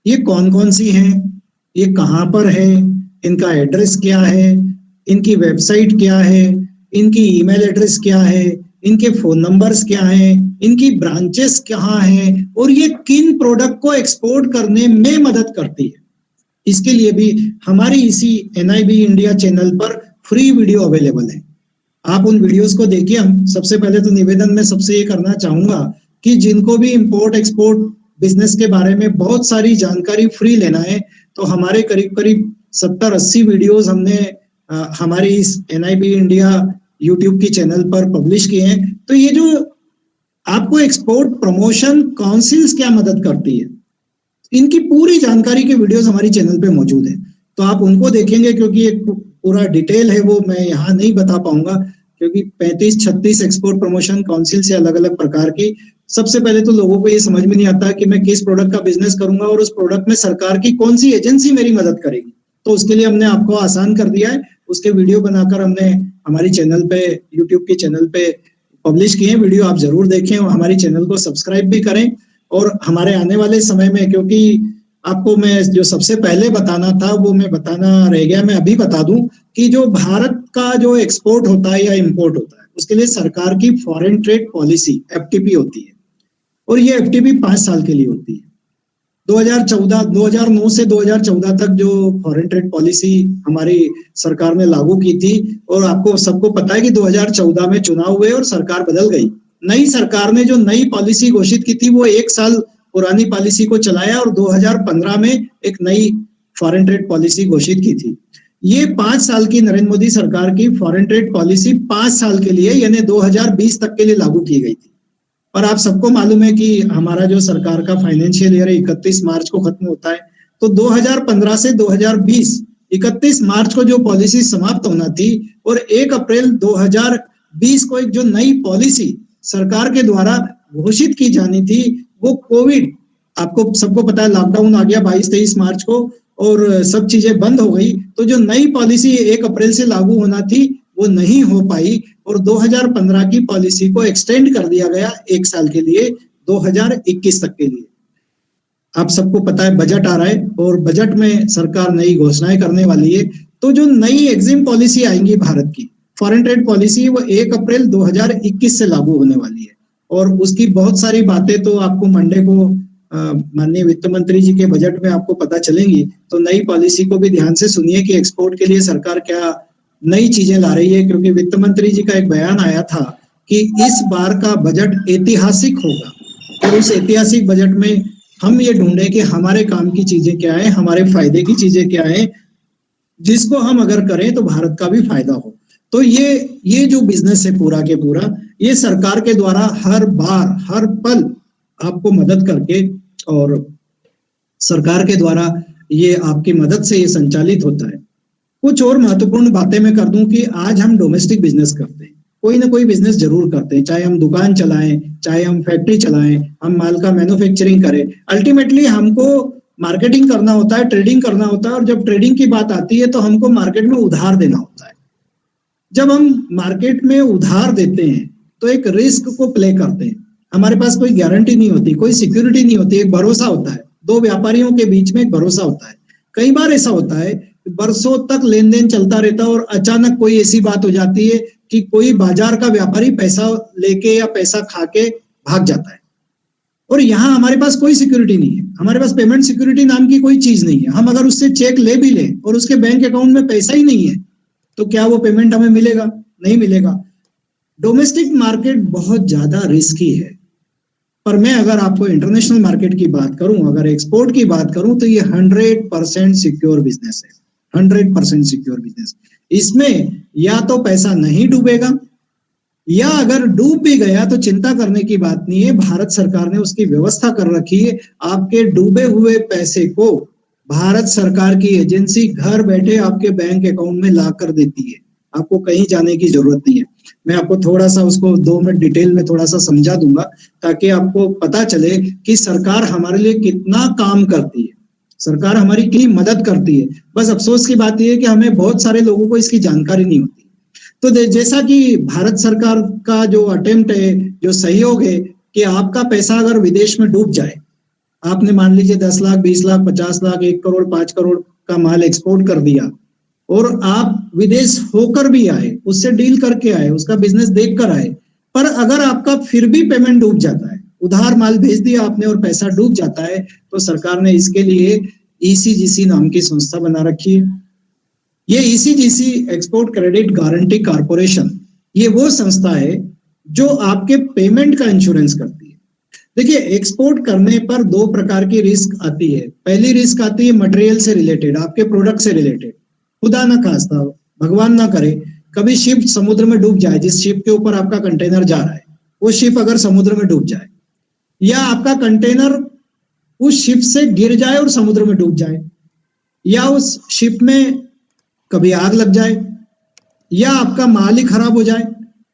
ये कौन कौन सी हैं, ये कहाँ पर है, इनका एड्रेस क्या है, इनकी वेबसाइट क्या है, इनकी ईमेल एड्रेस क्या है, इनके फोन नंबर्स क्या हैं, इनकी ब्रांचेस कहाँ हैं, और ये किन प्रोडक्ट को एक्सपोर्ट करने में मदद करती है, इसके लिए भी हमारी इसी NIB इंडिया चैनल पर फ्री वीडियो अवेलेबल है। आप उन वीडियोस को देखिए। हम सबसे पहले तो निवेदन में सबसे ये करना चाहूंगा कि जिनको भी इंपोर्ट एक्सपोर्ट बिजनेस के बारे में बहुत सारी जानकारी फ्री लेना है, तो हमारे करीब करीब 70-80 वीडियोस हमने हमारी इस NIB इंडिया यूट्यूब की चैनल पर पब्लिश किए हैं। तो ये जो आपको एक्सपोर्ट प्रमोशन काउंसिल्स क्या मदद करती है, इनकी पूरी जानकारी के वीडियोस हमारी चैनल पे मौजूद है, तो आप उनको देखेंगे, क्योंकि एक पूरा डिटेल है वो मैं यहाँ नहीं बता पाऊंगा, क्योंकि 35-36 एक्सपोर्ट प्रमोशन काउंसिल से अलग अलग प्रकार की। सबसे पहले तो लोगों को ये समझ में नहीं आता कि मैं किस प्रोडक्ट का बिजनेस करूंगा और उस प्रोडक्ट में सरकार की कौन सी एजेंसी मेरी मदद करेगी। तो उसके लिए हमने आपको आसान कर दिया है, उसके वीडियो बनाकर हमने हमारी चैनल पे, यूट्यूब के चैनल पे पब्लिश किए हैं। वीडियो आप जरूर देखें और हमारी चैनल को सब्सक्राइब भी करें। और हमारे आने वाले समय में, क्योंकि आपको मैं जो सबसे पहले बताना था वो मैं बताना रह गया, मैं अभी बता दूं कि जो भारत का जो एक्सपोर्ट होता है या इंपोर्ट होता है, उसके लिए सरकार की फॉरेन ट्रेड पॉलिसी FTP होती है, और ये FTP 5 साल के लिए होती है। 2009 से 2014 तक जो फॉरेन ट्रेड पॉलिसी हमारी सरकार ने लागू की थी, और आपको सबको पता है कि 2014 में चुनाव हुए और सरकार बदल गई। नई सरकार ने जो नई पॉलिसी घोषित की थी वो 1 साल पुरानी पॉलिसी को चलाया और 2015 में एक नई फॉरेन ट्रेड पॉलिसी घोषित की थी। ये 5 साल की नरेंद्र मोदी सरकार की फॉरेन ट्रेड पॉलिसी 5 साल के लिए यानी 2020 तक के लिए लागू की गई थी। और आप सबको मालूम है कि हमारा जो सरकार का फाइनेंशियल ईयर 31 मार्च को खत्म होता है, तो 2015 से 2020 31 मार्च को जो पॉलिसी समाप्त होना थी और 1 अप्रैल 2020 को एक जो नई पॉलिसी सरकार के द्वारा घोषित की जानी थी, वो कोविड, आपको सबको पता है लॉकडाउन आ गया 22-23 मार्च को और सब चीजें बंद हो गई, तो जो नई पॉलिसी 1 अप्रैल से लागू होना थी वो नहीं हो पाई और 2015 की पॉलिसी को एक्सटेंड कर दिया गया 1 साल के लिए 2021 तक के लिए। आप सबको पता है बजट आ रहा है और बजट में सरकार नई घोषणाएं करने वाली है। तो जो नई एग्जिम पॉलिसी आएंगी भारत की फॉरेन ट्रेड पॉलिसी, वो 1 अप्रैल 2021 से लागू होने वाली है और उसकी बहुत सारी बातें तो आपको मंडे को माननीय वित्त मंत्री जी के बजट में आपको पता चलेंगी। तो नई पॉलिसी को भी ध्यान से सुनिए कि एक्सपोर्ट के लिए सरकार क्या नई चीजें ला रही है, क्योंकि वित्त मंत्री जी का एक बयान आया था कि इस बार का बजट ऐतिहासिक होगा और उस ऐतिहासिक बजट में हम ये ढूंढे कि हमारे काम की चीजें क्या है, हमारे फायदे की चीजें क्या है, जिसको हम अगर करें तो भारत का भी फायदा हो। तो ये जो बिजनेस है पूरा के पूरा, ये सरकार के द्वारा हर बार हर पल आपको मदद करके और सरकार के द्वारा ये आपकी मदद से ये संचालित होता है। कुछ और महत्वपूर्ण बातें मैं कर दूं कि आज हम डोमेस्टिक बिजनेस करते हैं, कोई ना कोई बिजनेस जरूर करते हैं, चाहे हम दुकान चलाएं, चाहे हम फैक्ट्री चलाएं, हम माल का मैन्युफैक्चरिंग करें। अल्टीमेटली हमको मार्केटिंग करना होता है, ट्रेडिंग करना होता है और जब ट्रेडिंग की बात आती है तो हमको मार्केट में उधार देना होता है। जब हम मार्केट में उधार देते हैं तो एक रिस्क को प्ले करते हैं, हमारे पास कोई गारंटी नहीं होती, कोई सिक्योरिटी नहीं होती, एक भरोसा होता है, 2 व्यापारियों के बीच में एक भरोसा होता है। कई बार ऐसा होता है बरसों तक लेन देन चलता रहता है और अचानक कोई ऐसी बात हो जाती है कि कोई बाजार का व्यापारी पैसा लेके या पैसा खा के भाग जाता है और यहाँ हमारे पास कोई सिक्योरिटी नहीं है, हमारे पास पेमेंट सिक्योरिटी नाम की कोई चीज नहीं है। हम अगर उससे चेक ले भी लें और उसके बैंक अकाउंट में पैसा ही नहीं है तो क्या वो पेमेंट हमें मिलेगा? नहीं मिलेगा। डोमेस्टिक मार्केट बहुत ज्यादा रिस्की है, पर मैं अगर आपको इंटरनेशनल मार्केट की बात करूं, अगर एक्सपोर्ट की बात करूं, तो ये 100% सिक्योर बिजनेस है, 100% सिक्योर बिजनेस। इसमें या तो पैसा नहीं डूबेगा या अगर डूब भी गया तो चिंता करने की बात नहीं है, भारत सरकार ने उसकी व्यवस्था कर रखी है। आपके डूबे हुए पैसे को भारत सरकार की एजेंसी घर बैठे आपके बैंक अकाउंट में ला कर देती है, आपको कहीं जाने की जरूरत नहीं है। मैं आपको थोड़ा सा उसको 2 मिनट डिटेल में थोड़ा सा समझा दूंगा ताकि आपको पता चले कि सरकार हमारे लिए कितना काम करती है, सरकार हमारी कितनी मदद करती है। बस अफसोस की बात यह है कि हमें बहुत सारे लोगों को इसकी जानकारी नहीं होती। तो जैसा कि भारत सरकार का जो अटेम्प्ट है, जो सहयोग है कि आपका पैसा अगर विदेश में डूब जाए, आपने मान लीजिए 10 लाख, 20 लाख, 50 लाख, 1 करोड़, 5 करोड़ का माल एक्सपोर्ट कर दिया और आप विदेश होकर भी आए, उससे डील करके आए, उसका बिजनेस देख कर आए, पर अगर आपका फिर भी पेमेंट डूब जाता है, उधार माल भेज दिया आपने और पैसा डूब जाता है, तो सरकार ने इसके लिए ECGC नाम की संस्था बना रखी है। ये ECGC export credit guarantee corporation, ये वो संस्था है जो आपके पेमेंट का इंश्योरेंस करती है। देखिए, एक्सपोर्ट करने पर 2 प्रकार की रिस्क आती है। पहली रिस्क आती है मटेरियल से रिलेटेड, आपके प्रोडक्ट से रिलेटेड। खुदा ना खास्ता, भगवान ना करे, कभी शिप समुद्र में डूब जाए, जिस शिप के ऊपर आपका कंटेनर जा रहा है वो शिप अगर समुद्र में डूब जाए, या आपका कंटेनर उस शिप से गिर जाए और समुद्र में डूब जाए, या उस शिप में कभी आग लग जाए, या आपका माल ही खराब हो जाए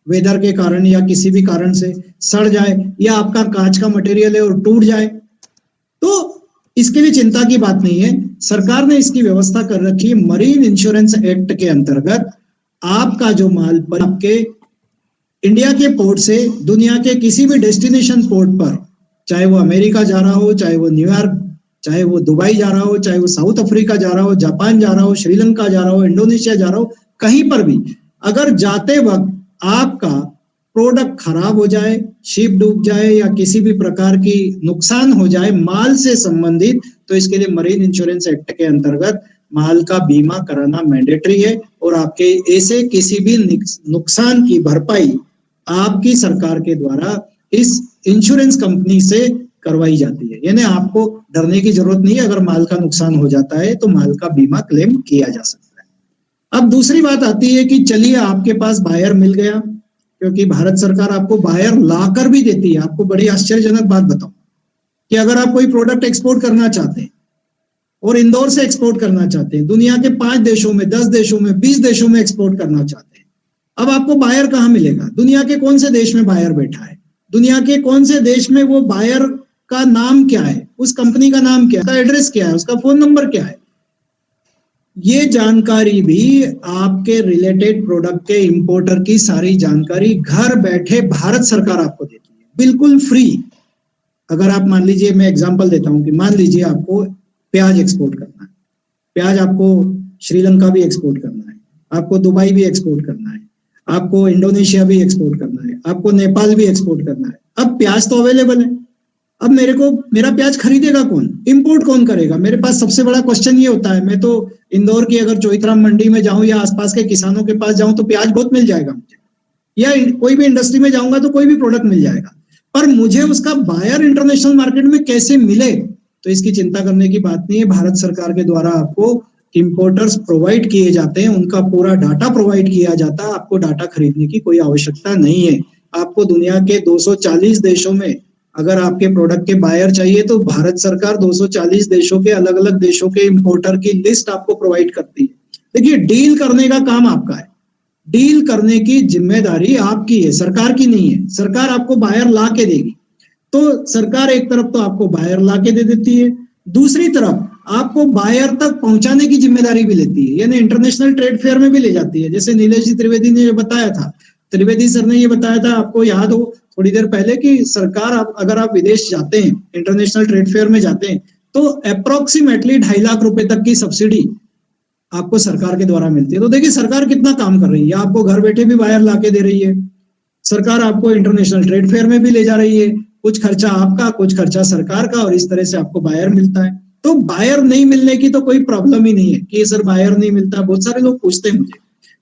वेदर के कारण या किसी भी कारण से सड़ जाए, या आपका कांच का मटेरियल है और टूट जाए, तो इसके लिए चिंता की बात नहीं है। सरकार ने इसकी व्यवस्था कर रखी है। मरीन इंश्योरेंस एक्ट के अंतर्गत आपका जो माल पर आपके इंडिया के पोर्ट से दुनिया के किसी भी डेस्टिनेशन पोर्ट पर, चाहे वो अमेरिका जा रहा हो, चाहे वो न्यूयॉर्क, चाहे वो दुबई जा रहा हो, चाहे वो साउथ अफ्रीका जा रहा हो, जापान जा रहा हो, श्रीलंका जा रहा हो, इंडोनेशिया जा रहा हो, कहीं पर भी अगर जाते वक्त आपका प्रोडक्ट खराब हो जाए, शिप डूब जाए या किसी भी प्रकार की नुकसान हो जाए माल से संबंधित, तो इसके लिए मरीन इंश्योरेंस एक्ट के अंतर्गत माल का बीमा कराना मैंडेटरी है और आपके ऐसे किसी भी नुकसान की भरपाई आपकी सरकार के द्वारा इस इंश्योरेंस कंपनी से करवाई जाती है। यानी आपको डरने की जरूरत नहीं है, अगर माल का नुकसान हो जाता है तो माल का बीमा क्लेम किया जा सकता है। अब दूसरी बात आती है कि चलिए आपके पास बायर मिल गया, क्योंकि भारत सरकार आपको बायर लाकर भी देती है। आपको बड़ी आश्चर्यजनक बात बताऊं कि अगर आप कोई प्रोडक्ट एक्सपोर्ट करना चाहते हैं और इंदौर से एक्सपोर्ट करना चाहते हैं, दुनिया के 5 देशों में, 10 देशों में, 20 देशों में एक्सपोर्ट करना चाहते हैं, अब आपको बायर कहाँ मिलेगा? दुनिया के कौन से देश में बायर बैठा है, दुनिया के कौन से देश में वो बायर का नाम क्या है, उस कंपनी का नाम क्या है, उसका एड्रेस क्या है, उसका फोन नंबर क्या है, ये जानकारी भी आपके रिलेटेड प्रोडक्ट के इंपोर्टर की सारी जानकारी घर बैठे भारत सरकार आपको देती है, बिल्कुल फ्री। अगर आप मान लीजिए, मैं एग्जांपल देता हूं कि मान लीजिए आपको प्याज एक्सपोर्ट करना है, प्याज आपको श्रीलंका भी एक्सपोर्ट करना है, आपको दुबई भी एक्सपोर्ट करना है, आपको इंडोनेशिया भी एक्सपोर्ट करना है, आपको नेपाल भी एक्सपोर्ट करना है। अब प्याज तो अवेलेबल है, अब मेरा प्याज खरीदेगा कौन, इंपोर्ट कौन करेगा? मेरे पास सबसे बड़ा क्वेश्चन ये होता है। मैं तो इंदौर की अगर चौइथराम मंडी में जाऊं या आसपास के किसानों के पास जाऊं तो प्याज बहुत मिल जाएगा मुझे, या कोई भी इंडस्ट्री में जाऊंगा तो कोई भी प्रोडक्ट मिल जाएगा, पर मुझे उसका बायर इंटरनेशनल मार्केट में कैसे मिले? तो इसकी चिंता करने की बात नहीं है। भारत सरकार के द्वारा आपको इंपोर्टर्स प्रोवाइड किए जाते हैं, उनका पूरा डाटा प्रोवाइड किया जाता है, आपको डाटा खरीदने की कोई आवश्यकता नहीं है। आपको दुनिया के 240 देशों में अगर आपके प्रोडक्ट के बायर चाहिए तो भारत सरकार 240 देशों के अलग अलग देशों के इंपोर्टर की लिस्ट आपको प्रोवाइड करती है। देखिए, डील करने का काम आपका है, डील करने की जिम्मेदारी आपकी है, सरकार की नहीं है। सरकार आपको बायर ला के देगी, तो सरकार एक तरफ तो आपको बायर ला के दे देती है, दूसरी तरफ आपको बायर तक पहुंचाने की जिम्मेदारी भी लेती है, यानी इंटरनेशनल ट्रेड फेयर में भी ले जाती है। जैसे नीलेश जी त्रिवेदी ने बताया था, त्रिवेदी सर ने ये बताया था, आपको याद हो थोड़ी देर पहले, कि सरकार अगर आप विदेश जाते हैं, इंटरनेशनल ट्रेड फेयर में जाते हैं, तो अप्रोक्सीमेटली 2.5 लाख रुपए तक की सब्सिडी आपको सरकार के द्वारा मिलती है। तो देखिए सरकार कितना काम कर रही है, आपको घर बैठे भी बायर लाके दे रही है, सरकार आपको इंटरनेशनल ट्रेड फेयर में भी ले जा रही है, कुछ खर्चा आपका, कुछ खर्चा सरकार का, और इस तरह से आपको बायर मिलता है। तो बायर नहीं मिलने की तो कोई प्रॉब्लम ही नहीं है कि सर बायर नहीं मिलता। बहुत सारे लोग पूछते हैं मुझे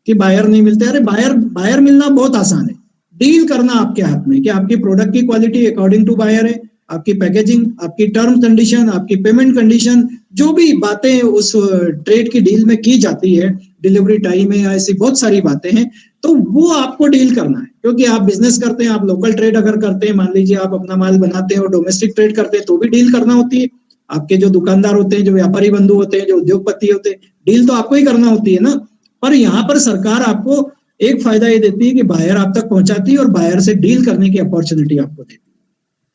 कि बायर नहीं मिलते। अरे बायर मिलना बहुत आसान है, डील करना आपके हाथ में कि आपकी प्रोडक्ट की क्वालिटी अकॉर्डिंग टू बायर है, आपकी पैकेजिंग, आपकी टर्म कंडीशन, आपकी पेमेंट कंडीशन, जो भी बातें उस ट्रेड की डील में की जाती है, डिलीवरी टाइम है या ऐसी बहुत सारी बातें हैं, तो वो आपको डील करना है। क्योंकि आप बिजनेस करते हैं, आप लोकल ट्रेड अगर करते हैं, मान लीजिए आप अपना माल बनाते हैं और डोमेस्टिक ट्रेड करते हैं, तो भी डील करना होती है। आपके जो दुकानदार होते हैं, जो व्यापारी बंधु होते हैं, जो उद्योगपति होते हैं, डील तो आपको ही करना होती है ना। पर यहाँ पर सरकार आपको एक फायदा ये देती है कि बायर आप तक पहुंचाती है और बायर से डील करने की अपॉर्चुनिटी आपको देती है।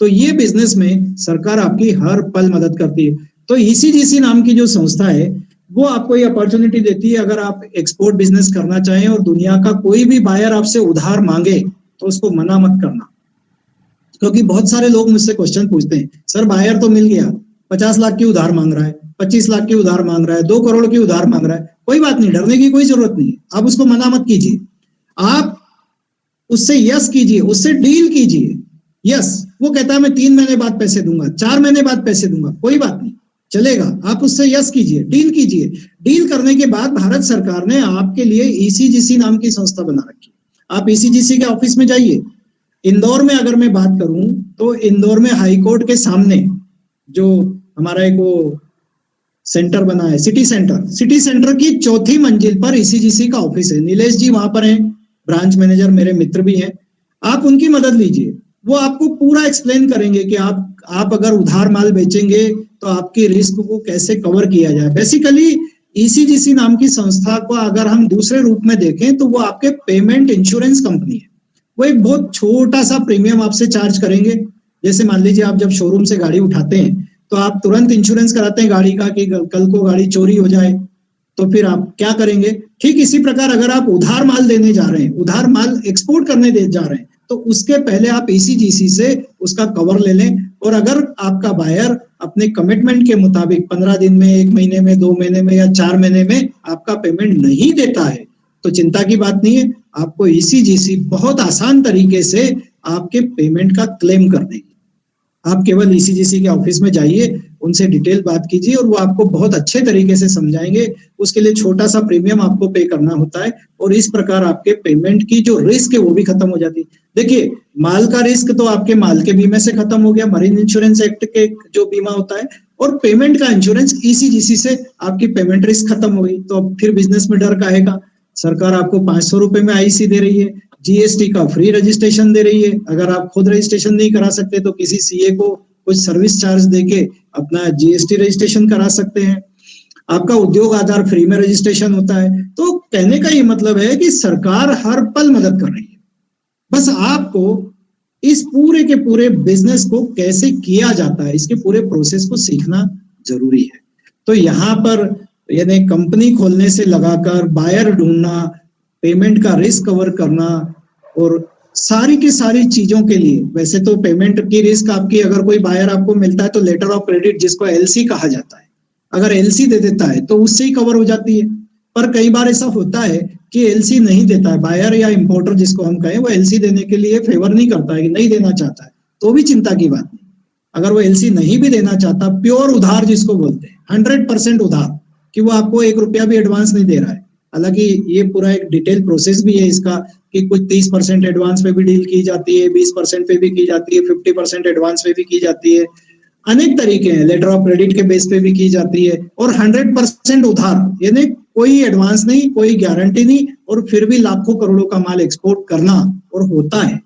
तो ये बिजनेस में सरकार आपकी हर पल मदद करती है। तो ईसीजीसी नाम की जो संस्था है वो आपको ये अपॉर्चुनिटी देती है, अगर आप एक्सपोर्ट बिजनेस करना चाहें और दुनिया का कोई भी बायर आपसे उधार मांगे तो उसको मना मत करना। क्योंकि बहुत सारे लोग मुझसे क्वेश्चन पूछते हैं, सर बायर तो मिल गया, 50 लाख की उधार मांग रहा है, 25 लाख की उधार मांग रहा है, 2 करोड़ की उधार मांग रहा है। कोई बात नहीं, डरने की कोई जरूरत नहीं है, आप उसको मना मत कीजिए, आप उससे यस कीजिए, उससे डील कीजिए। यस, वो कहता है मैं 3 महीने बाद पैसे दूंगा, 4 महीने बाद पैसे दूंगा, कोई बात नहीं, चलेगा, आप उससे यस कीजिए, डील कीजिए। डील करने के बाद भारत सरकार ने आपके लिए ईसीजीसी नाम की संस्था बना रखी है। आप ईसीजीसी के ऑफिस में जाइए। इंदौर में अगर मैं बात करूं तो इंदौर में हाई कोर्ट के सामने जो हमारा एक वो सेंटर बना है, सिटी सेंटर की 4थी मंजिल पर ईसीजीसी का ऑफिस है। नीलेश जी वहां पर हैं, ब्रांच मैनेजर मेरे मित्र भी हैं, आप उनकी मदद लीजिए। वो आपको पूरा एक्सप्लेन करेंगे कि आप अगर उधार माल बेचेंगे तो आपकी रिस्क को कैसे कवर किया जाए। बेसिकली ईसीजीसी नाम की संस्था को अगर हम दूसरे रूप में देखें तो वो आपके पेमेंट इंश्योरेंस कंपनी है। वो एक बहुत छोटा सा प्रीमियम आपसे चार्ज करेंगे। जैसे मान लीजिए आप जब शोरूम से गाड़ी उठाते हैं तो आप तुरंत इंश्योरेंस कराते हैं गाड़ी का कि कल को गाड़ी चोरी हो जाए तो फिर आप क्या करेंगे। ठीक इसी प्रकार अगर आप उधार माल देने जा रहे हैं, उधार माल एक्सपोर्ट करने जा रहे हैं, तो उसके पहले आप ईसीजीसी से उसका कवर ले लें। और अगर आपका बायर अपने कमिटमेंट के मुताबिक 15 दिन में, 1 महीने में, 2 महीने में या 4 महीने में आपका पेमेंट नहीं देता है तो तो चिंता की बात नहीं है, आपको ईसीजीसी बहुत आसान तरीके से आपके पेमेंट का क्लेम कर देगी। आप केवल ईसीजीसी के ऑफिस में जाइए, उनसे डिटेल बात कीजिए और वो आपको बहुत अच्छे तरीके से समझाएंगे। उसके लिए छोटा सा प्रीमियम आपको पे करना होता है और इस प्रकार आपके पेमेंट की जो रिस्क है वो भी खत्म हो जाती है। देखिए, माल का रिस्क तो आपके माल के बीमे से खत्म हो गया, मरीन इंश्योरेंस एक्ट के जो बीमा होता है, और पेमेंट का इंश्योरेंस ईसीजीसी से आपकी पेमेंट रिस्क खत्म हो गई। तो अब फिर बिजनेस में डर काहेगा। सरकार आपको 500 रुपए में आईसी दे रही है, जीएसटी का फ्री रजिस्ट्रेशन दे रही है। अगर आप खुद रजिस्ट्रेशन नहीं करा सकते तो किसी सीए को कुछ सर्विस चार्ज देके अपना जीएसटी रजिस्ट्रेशन करा सकते हैं। आपका उद्योग आधार फ्री में रजिस्ट्रेशन होता है। तो कहने का ये मतलब है कि सरकार हर पल मदद कर रही है, बस आपको इस पूरे के पूरे बिजनेस को कैसे किया जाता है, इसके पूरे प्रोसेस को सीखना जरूरी है। तो यहाँ पर यानी कंपनी खोलने से लगाकर बायर ढूंढना, पेमेंट का रिस्क कवर करना और सारी की सारी चीजों के लिए, वैसे तो पेमेंट की रिस्क आपकी, अगर कोई बायर आपको मिलता है तो लेटर ऑफ क्रेडिट जिसको एलसी कहा जाता है, अगर एलसी दे देता है तो उससे ही कवर हो जाती है। पर कई बार ऐसा होता है कि एलसी नहीं देता है, बायर या इंपोर्टर जिसको हम कहें, वो एलसी देने के लिए फेवर नहीं करता है, नहीं देना चाहता है, तो भी चिंता की बात नहीं। अगर वो एलसी नहीं भी देना चाहता, प्योर उधार जिसको बोलते हैं, 100% उधार, कि वो आपको 1 रुपया भी एडवांस नहीं दे रहा है। हालांकि ये पूरा एक डिटेल प्रोसेस भी है इसका कि कुछ 30% एडवांस पे भी डील की जाती है, 20% पे भी की जाती है, 50% एडवांस पे भी की जाती है, अनेक तरीके हैं, लेटर ऑफ क्रेडिट के बेस पे भी की जाती है, और 100% उधार, यानी कोई एडवांस नहीं, कोई गारंटी नहीं, और फिर भी लाखों करोड़ों का माल एक्सपोर्ट करना और होता है।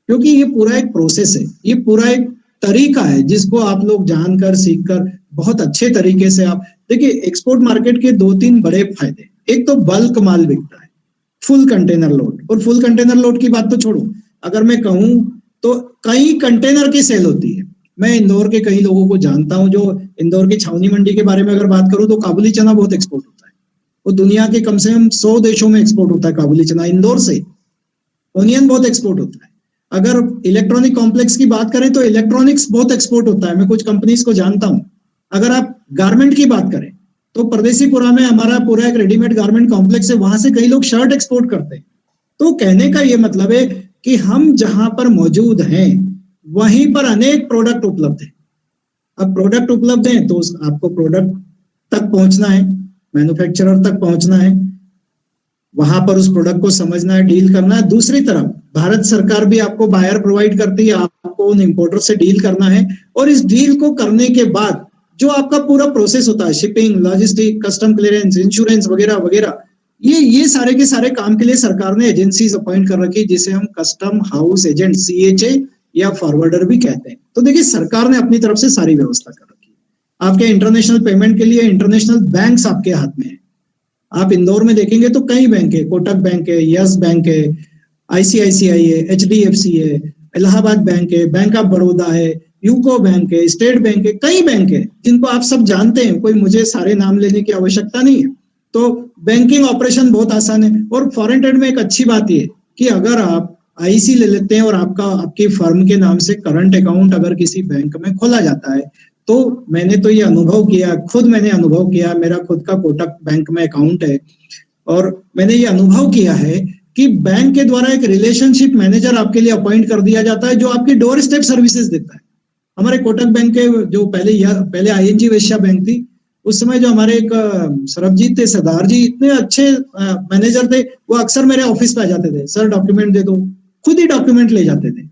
क्योंकि ये पूरा एक प्रोसेस है, ये पूरा एक तरीका है जिसको आप लोग जानकर सीखकर बहुत अच्छे तरीके से आप देखिए। एक्सपोर्ट मार्केट के 2-3 बड़े फायदे, एक तो बल्क माल बिकता है, फुल कंटेनर लोड, और फुल कंटेनर लोड की बात तो छोड़ो, अगर मैं कहूं तो कई कंटेनर की सेल होती है। मैं इंदौर के कई लोगों को जानता हूं जो इंदौर की छावनी मंडी के बारे में अगर बात करूं तो काबुली चना बहुत एक्सपोर्ट होता है, वो दुनिया के कम से कम 100 देशों में एक्सपोर्ट होता है काबुली चना इंदौर से। ओनियन बहुत एक्सपोर्ट होता है। अगर इलेक्ट्रॉनिक कॉम्प्लेक्स की बात करें तो इलेक्ट्रॉनिक्स बहुत एक्सपोर्ट होता है, मैं कुछ कंपनीज को जानता हूं। अगर आप गारमेंट की बात करें तो परदेसीपुरा में हमारा पूरा एक रेडीमेड गारमेंट कॉम्प्लेक्स है, वहां से कई लोग शर्ट एक्सपोर्ट करते हैं। तो कहने का ये मतलब है कि हम जहां पर मौजूद हैं वहीं पर अनेक प्रोडक्ट उपलब्ध है। अब प्रोडक्ट उपलब्ध है तो आपको प्रोडक्ट तक पहुंचना है, मैन्युफैक्चरर तक पहुंचना है, वहां पर उस प्रोडक्ट को समझना है, डील करना है। दूसरी तरफ भारत सरकार भी आपको बायर प्रोवाइड करती है, आपको उन इंपोर्टर से डील करना है, और इस डील को करने के बाद जो आपका पूरा प्रोसेस होता है, shipping, logistic, custom clearance, insurance वगैरह वगैरह, ये सारे के सारे काम के लिए सरकार ने एजेंसीज अपॉइंट कर रखी, जिसे हम कस्टम हाउस एजेंट, CHA या फॉरवर्डर भी कहते हैं। तो देखिए, सरकार ने अपनी तरफ से सारी व्यवस्था कर रखी है। आपके इंटरनेशनल पेमेंट के लिए इंटरनेशनल बैंक्स आपके हाथ में है। आप इंदौर में देखेंगे तो कई बैंक है, कोटक बैंक है, यस बैंक है, ICICI है, HDFC है, इलाहाबाद बैंक है, बैंक ऑफ बड़ौदा है, यूको बैंक है, स्टेट बैंक है, कई बैंक है जिनको आप सब जानते हैं, कोई मुझे सारे नाम लेने की आवश्यकता नहीं है। तो बैंकिंग ऑपरेशन बहुत आसान है। और फॉरेन ट्रेड में एक अच्छी बात ये कि अगर आप IC ले लेते हैं और आपकी फर्म के नाम से करंट अकाउंट अगर किसी बैंक में खोला जाता है, तो मैंने तो ये अनुभव किया, खुद मैंने अनुभव किया, मेरा खुद का कोटक बैंक में अकाउंट है, और मैंने ये अनुभव किया है कि बैंक के द्वारा एक रिलेशनशिप मैनेजर आपके लिए अपॉइंट कर दिया जाता है जो आपकी डोर स्टेप सर्विसेज देता है। हमारे कोटक बैंक के जो पहले ING वैश्या बैंक थी, उस समय जो हमारे एक सरबजीत थे, सरदार जी, इतने अच्छे मैनेजर थे, वो अक्सर मेरे ऑफिस पे आ जाते थे, सर डॉक्यूमेंट दे दो, खुद ही डॉक्यूमेंट ले जाते थे।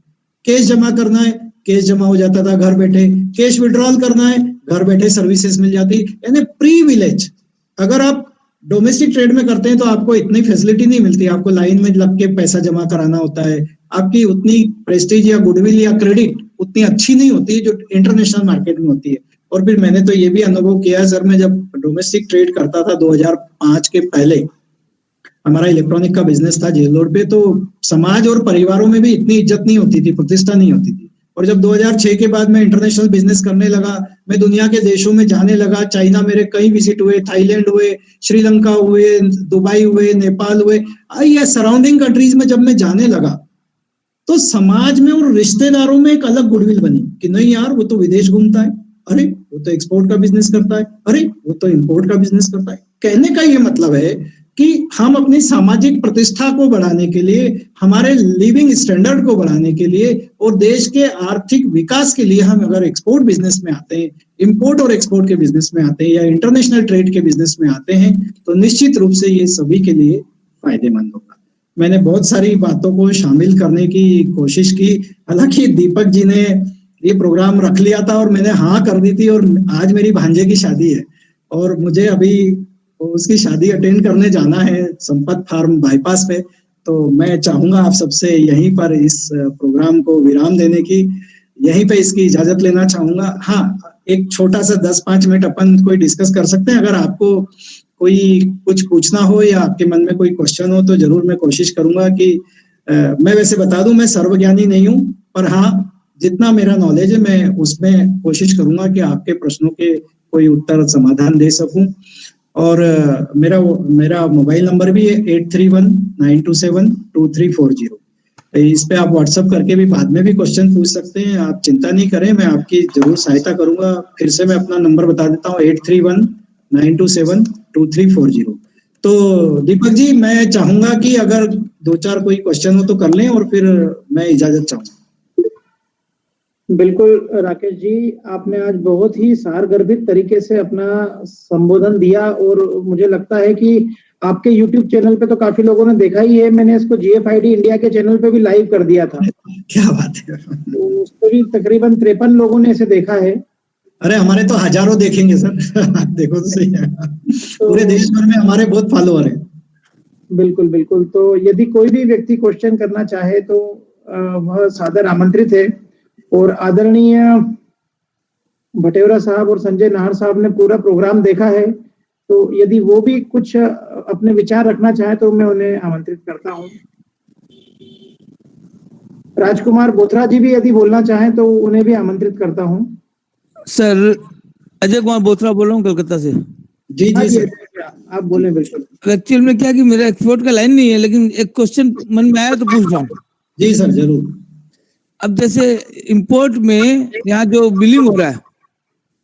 कैश जमा करना है, कैश जमा हो जाता था घर बैठे, कैश विड्रॉल करना है, घर बैठे सर्विसेज मिल जाती। यानी प्रीविलेज। अगर आप डोमेस्टिक ट्रेड में करते हैं तो आपको इतनी फैसिलिटी नहीं मिलती, आपको लाइन में लग के पैसा जमा कराना होता है, आपकी उतनी प्रेस्टीज या गुडविल या क्रेडिट उतनी अच्छी नहीं होती है जो इंटरनेशनल मार्केट में होती है। और फिर मैंने तो ये भी अनुभव किया सर, मैं जब डोमेस्टिक ट्रेड करता था 2005 के पहले, हमारा इलेक्ट्रॉनिक का बिजनेस था जेल रोड पे, तो समाज और परिवारों में भी इतनी इज्जत नहीं होती थी, प्रतिष्ठा नहीं होती थी। और जब 2006 के बाद मैं इंटरनेशनल बिजनेस करने लगा, मैं दुनिया के देशों में जाने लगा, चाइना मेरे कई विजिट हुए, थाईलैंड हुए, श्रीलंका हुए, दुबई हुए, नेपाल हुए, या सराउंडिंग कंट्रीज में जब मैं जाने लगा तो समाज में और रिश्तेदारों में एक अलग गुडविल बनी कि नहीं यार, वो तो विदेश घूमता है, अरे वो तो एक्सपोर्ट का बिजनेस करता है, अरे वो तो इंपोर्ट का बिजनेस करता है। कहने का ये मतलब है कि हम अपनी सामाजिक प्रतिष्ठा को बढ़ाने के लिए, हमारे लिविंग स्टैंडर्ड को बढ़ाने के लिए और देश के आर्थिक विकास के लिए हम अगर एक्सपोर्ट बिजनेस में आते हैं, इंपोर्ट और एक्सपोर्ट के बिजनेस में आते हैं या इंटरनेशनल ट्रेड के बिजनेस में आते हैं, तो निश्चित रूप से ये सभी के लिए फायदेमंद होगा। मैंने बहुत सारी बातों को शामिल करने की कोशिश की, हालांकि दीपक जी ने ये प्रोग्राम रख लिया था और मैंने हाँ कर दी थी, और आज मेरी भांजे की शादी है और मुझे अभी उसकी शादी अटेंड करने जाना है संपत फार्म बाईपास पे। तो मैं चाहूंगा आप सबसे यहीं पर इस प्रोग्राम को विराम देने की, यहीं पे इसकी इजाजत लेना चाहूंगा। हाँ, एक छोटा सा 10-5 मिनट अपन कोई डिस्कस कर सकते हैं। अगर आपको कोई कुछ पूछना हो या आपके मन में कोई क्वेश्चन हो तो जरूर मैं कोशिश करूंगा कि मैं वैसे बता दूं, मैं सर्वज्ञानी नहीं हूं, पर हाँ जितना मेरा नॉलेज है मैं उसमें कोशिश करूंगा कि आपके प्रश्नों के कोई उत्तर समाधान दे सकूं। और मेरा मोबाइल नंबर भी है 8319272340। इस पे आप व्हाट्सएप करके भी बाद में भी क्वेश्चन पूछ सकते हैं, आप चिंता नहीं करें, मैं आपकी जरूर सहायता करूंगा। फिर से मैं अपना नंबर बता देता हूँ 8319272340। तो दीपक जी, मैं चाहूंगा कि अगर 2-4 कोई क्वेश्चन हो तो कर लें और फिर मैं इजाजत चाहूंगा। बिल्कुल राकेश जी, आपने आज बहुत ही सारगर्भित तरीके से अपना संबोधन दिया और मुझे लगता है कि आपके YouTube चैनल पे तो काफी लोगों ने देखा ही है। मैंने इसको GFID इंडिया के चैनल पे भी लाइव कर दिया था। क्या बात है। तो उस पर भी तकरीबन 53 लोगों ने इसे देखा है। अरे हमारे तो हजारों देखेंगे सर। देखो तो सही है, पूरे देश भर में हमारे बहुत फॉलोअर हैं। बिल्कुल बिल्कुल। तो यदि कोई भी व्यक्ति क्वेश्चन करना चाहे तो वह सादर आमंत्रित है। और आदरणीय भटेवरा साहब और संजय नाहर साहब ने पूरा प्रोग्राम देखा है, तो यदि वो भी कुछ अपने विचार रखना चाहे तो मैं उन्हें आमंत्रित करता हूं। राजकुमार बोथरा जी भी यदि बोलना चाहें तो उन्हें भी आमंत्रित करता हूं। सर, अजय कुमार बोथरा बोल रहा हूँ कोलकाता से। जी जी सर, आप बोले। बिल्कुल। एक्चुअल में क्या कि मेरा एक्सपोर्ट का लाइन नहीं है, लेकिन एक क्वेश्चन मन में आया तो पूछ रहा हूँ। जी सर जरूर। अब जैसे इंपोर्ट में यहाँ जो बिलिंग हो रहा है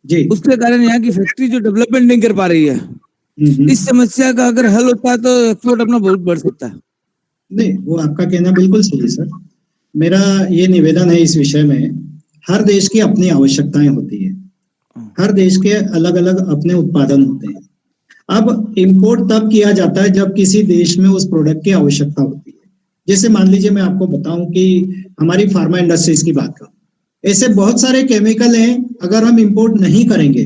जी, उसके कारण यहाँ की फैक्ट्री जो डेवलपमेंट नहीं कर पा रही है, इस समस्या का अगर हल होता है तो एक्सपोर्ट अपना बहुत बढ़ सकता है। नहीं, वो आपका कहना बिल्कुल सही है सर। मेरा ये निवेदन है इस विषय में, हर देश की अपनी आवश्यकताएं होती है, हर देश के अलग अलग अपने उत्पादन होते हैं। अब इंपोर्ट तब किया जाता है जब किसी देश में उस प्रोडक्ट की आवश्यकता होती है। जैसे मान लीजिए मैं आपको बताऊं कि हमारी फार्मा इंडस्ट्रीज की बात करूं, ऐसे बहुत सारे केमिकल हैं, अगर हम इंपोर्ट नहीं करेंगे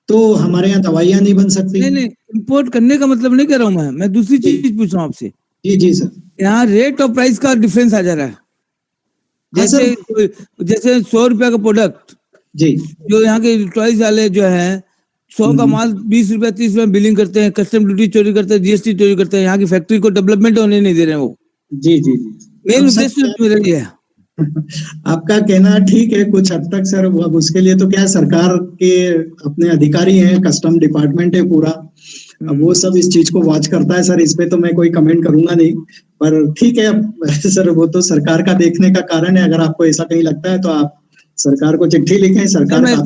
तो हमारे यहाँ दवाइयां नहीं बन सकती। नहीं, इंपोर्ट करने का मतलब नहीं कह रहा हूँ मैं दूसरी चीज पूछ रहा हूँ आपसे। जी जी सर। यहाँ रेट और प्राइस का डिफरेंस आ जा रहा है। जैसे 100 रुपया का प्रोडक्ट जी, जो यहाँ के टॉयज वाले जो है 100 का माल 20 रुपया 30 रुपया बिलिंग करते हैं, कस्टम ड्यूटी चोरी करते हैं, GST चोरी करते हैं, यहाँ की फैक्ट्री को डेवलपमेंट होने नहीं दे रहे हैं वो। जी जी जी, मेन उद्देश्य मेरा ये है। आपका कहना ठीक है कुछ हद तक सर। अब उसके लिए तो क्या सरकार के अपने अधिकारी हैं, कस्टम डिपार्टमेंट है पूरा, अब वो सब इस चीज को वॉच करता है सर। इस पे तो मैं कोई कमेंट करूंगा नहीं, पर ठीक है सर, वो तो सरकार का देखने का कारण है। अगर आपको ऐसा कहीं लगता है तो आप सरकार को चिट्ठी लिखें। सरकार मैं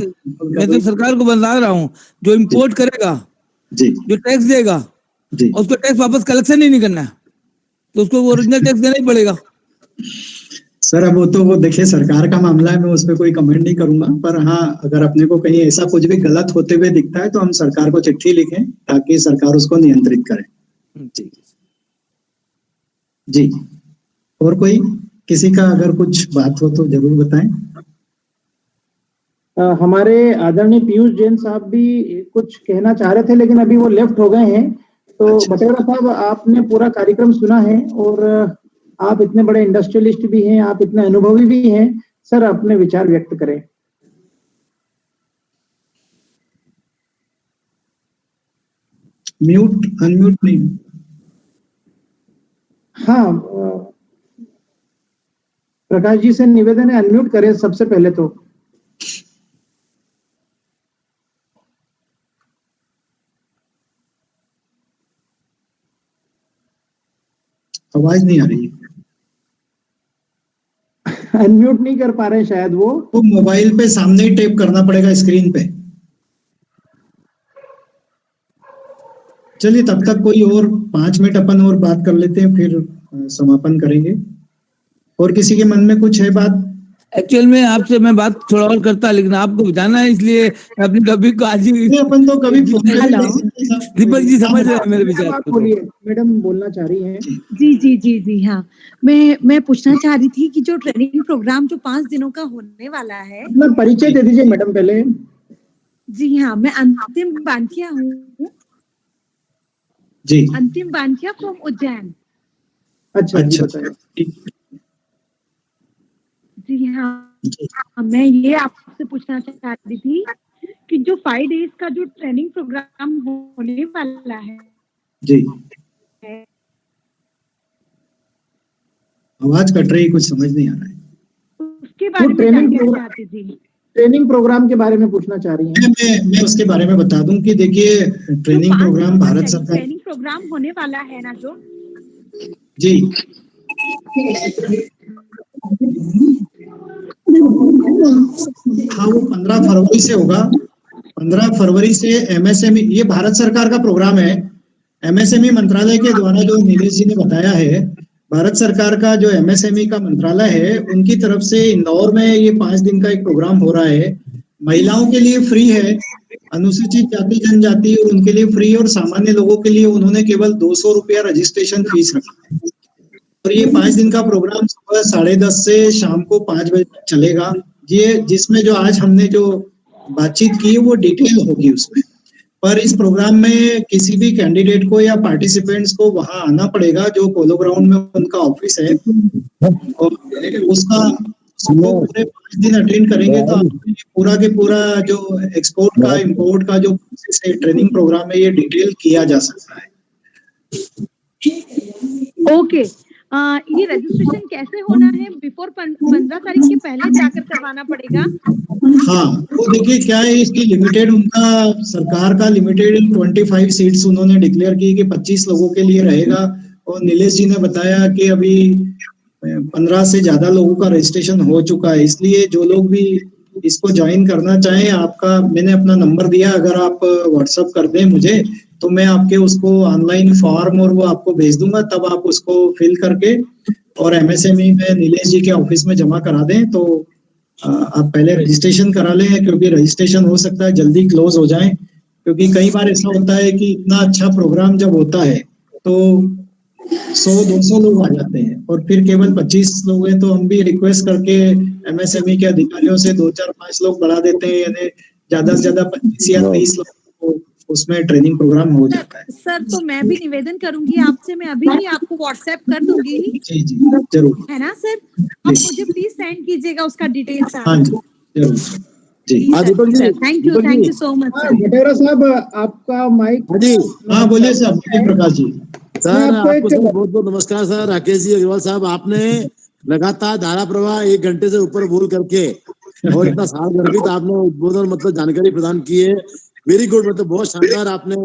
तो सरकार को बता रहा हूँ, जो इम्पोर्ट करेगा जी, जो टैक्स देगा जी, उसको टैक्स वापस कलेक्शन ही नहीं करना है, तो उसको ओरिजिनल टैक्स देना ही पड़ेगा सर। अब वो देखिए सरकार का मामला है, मैं उस पर कोई कमेंट नहीं करूंगा। पर हाँ, अगर अपने को कहीं ऐसा कुछ भी गलत होते हुए दिखता है तो हम सरकार को चिट्ठी लिखें ताकि सरकार उसको नियंत्रित करे। जी जी। और कोई किसी का अगर कुछ बात हो तो जरूर बताएं। हमारे आदरणीय पीयूष जैन साहब भी कुछ कहना चाह रहे थे लेकिन अभी वो लेफ्ट हो गए हैं। तो बटेरा साहब, आपने पूरा कार्यक्रम सुना है और आप इतने बड़े इंडस्ट्रियलिस्ट भी हैं, आप इतने अनुभवी भी हैं, सर अपने विचार व्यक्त करें। म्यूट अनम्यूट नहीं। हाँ, प्रकाश जी से निवेदन है अनम्यूट करें सबसे पहले तो। आवाज नहीं आ रही। अनम्यूट नहीं कर पा रहे शायद वो मोबाइल पे सामने ही टैप करना पड़ेगा स्क्रीन पे। चलिए तब तक कोई और 5 मिनट अपन और बात कर लेते हैं, फिर समापन करेंगे। और किसी के मन में कुछ है बात? एक्चुअल में आपसे मैं बात थोड़ा और करता, लेकिन आपको जाना है, इसलिए अपनी टॉपिक को आज ही अपन तो कभी फोन दीपक जी समझ रहे हैं मेरे विचार को। बोलिए, मैडम बोलना चाह रही हैं। जी हाँ, मैं पूछना चाह रही थी कि जो ट्रेनिंग प्रोग्राम जो 5 दिनों का होने वाला है, अपना परिचय दे दीजिए मैडम पहले। जी हाँ, मैं अंतिम बांटिया हूँ जी, अंतिम बांटिया फ्रॉम उज्जैन। अच्छा अच्छा, जी हाँ, मैं ये आपसे पूछना चाह रही थी कि जो 5 डेज का जो ट्रेनिंग प्रोग्राम होने वाला है जी, आवाज कट रही, कुछ समझ नहीं आ रहा है। उसके बारे में जानना चाहती थी। ट्रेनिंग प्रोग्राम के बारे में पूछना चाह रही हैं। मैं उसके बारे में बता दूं कि देखिए ट्रेनिंग प्रोग्राम भारत सरकार ट्रेनिंग प्रोग्राम होने वाला है ना जो जी, हाँ वो 15 फरवरी से होगा। 15 फरवरी से एमएसएमई, ये भारत सरकार का प्रोग्राम है। एमएसएमई मंत्रालय के द्वारा, जो नीलेश जी ने बताया है, भारत सरकार का जो एमएसएमई का मंत्रालय है, उनकी तरफ से इंदौर में ये 5 दिन का एक प्रोग्राम हो रहा है। महिलाओं के लिए फ्री है, अनुसूचित जाति जनजाति और उनके लिए फ्री, और सामान्य लोगों के लिए उन्होंने केवल 200 रुपया रजिस्ट्रेशन फीस रखा है। और ये 5 दिन का प्रोग्राम सुबह 10:30 से शाम को 5 बजे तक चलेगा। ये जिसमें जो आज हमने जो बातचीत की है वो डिटेल होगी उसमें। पर इस प्रोग्राम में किसी भी कैंडिडेट को या पार्टिसिपेंट्स को वहां आना पड़ेगा, जो पोलो ग्राउंड में उनका ऑफिस है, और उसका पूरे 5 दिन अटेंड करेंगे तो आपको पूरा के पूरा जो एक्सपोर्ट का इंपोर्ट का जो प्रोसेस है, ट्रेनिंग प्रोग्राम है, ये डिटेल किया जा सकता है। ओके, ये रजिस्ट्रेशन कैसे होना है? बिफोर 15 तारीख के पहले जाकर करवाना पड़ेगा? हाँ, वो देखिए क्या है, इसकी लिमिटेड, उनका सरकार का लिमिटेड 25 सीट्स उन्होंने डिक्लेयर की कि 25 लोगों के लिए रहेगा। और नीलेश जी ने बताया कि अभी 15 से ज्यादा लोगों का रजिस्ट्रेशन हो चुका है। इसलिए जो लोग भी इसको ज्वाइन करना चाहें, आपका मैंने अपना नंबर दिया, अगर आप व्हाट्सएप कर दें मुझे तो मैं आपके उसको ऑनलाइन फॉर्म और वो आपको भेज दूंगा, तब आप उसको फिल करके और एमएसएमई में नीलेश जी के ऑफिस में जमा करा दें। तो आप पहले रजिस्ट्रेशन करा लें, क्योंकि रजिस्ट्रेशन हो सकता है जल्दी क्लोज हो जाए, क्योंकि कई बार ऐसा होता है कि इतना अच्छा प्रोग्राम जब होता है तो 100-200 लोग आ जाते हैं और फिर केवल 25 लोग हैं। तो हम भी रिक्वेस्ट करके एमएसएमई के अधिकारियों से 2-4-5 लोग बढ़ा देते हैं, यानी ज्यादा से ज्यादा 25 या 30 लोग को उसमें ट्रेनिंग प्रोग्राम हो जाता है। सर, तो मैं भी निवेदन करूंगी आपसे, मैं अभी ही आपको व्हाट्सएप कर दूंगी। जी जी जरूर, है ना सर? आप मुझे प्लीज सेंड कीजिएगा उसका डिटेल्स। हाँ जी जरूर जी। Thank you so much sir. Bhatera साहब, आपका माइक। जी हाँ बोलिए सर, प्रकाश जी। सर आपको सर बहुत बहुत नमस्कार सर। राकेश जी अग्रवाल साहब, आपने लगातार धारा प्रवाह 1 घंटे से ऊपर बोल करके और इतना साल करके आपने उद्बोधन मतलब जानकारी प्रदान की है। वेरी गुड, मतलब बहुत शानदार आपने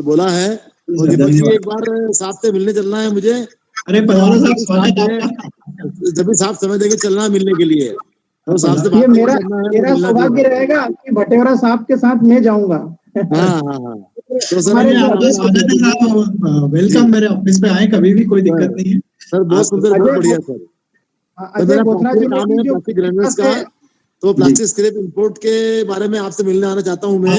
बोला है। और दीपक जी एक बार साहब से मिलने चलना है मुझे। अरे पधारो साहब, स्वागत है। जब भी साहब समय देंगे चलना मिलने के लिए, और साहब से ये मेरा सौभाग्य रहेगा कि भटेरा साहब के साथ मैं जाऊंगा। हाँ तो सर वेलकम, मेरे ऑफिस पे आए कभी भी, कोई दिक्कत नहीं है सर। बहुत सुंदर, बहुत बढ़िया सर। अजय बोथरा जी काम है प्लास्टिक ग्रेन्यूल्स का, तो प्लास्टिक स्क्रैप इंपोर्ट के बारे में आपसे मिलने आना चाहता हूँ मैं।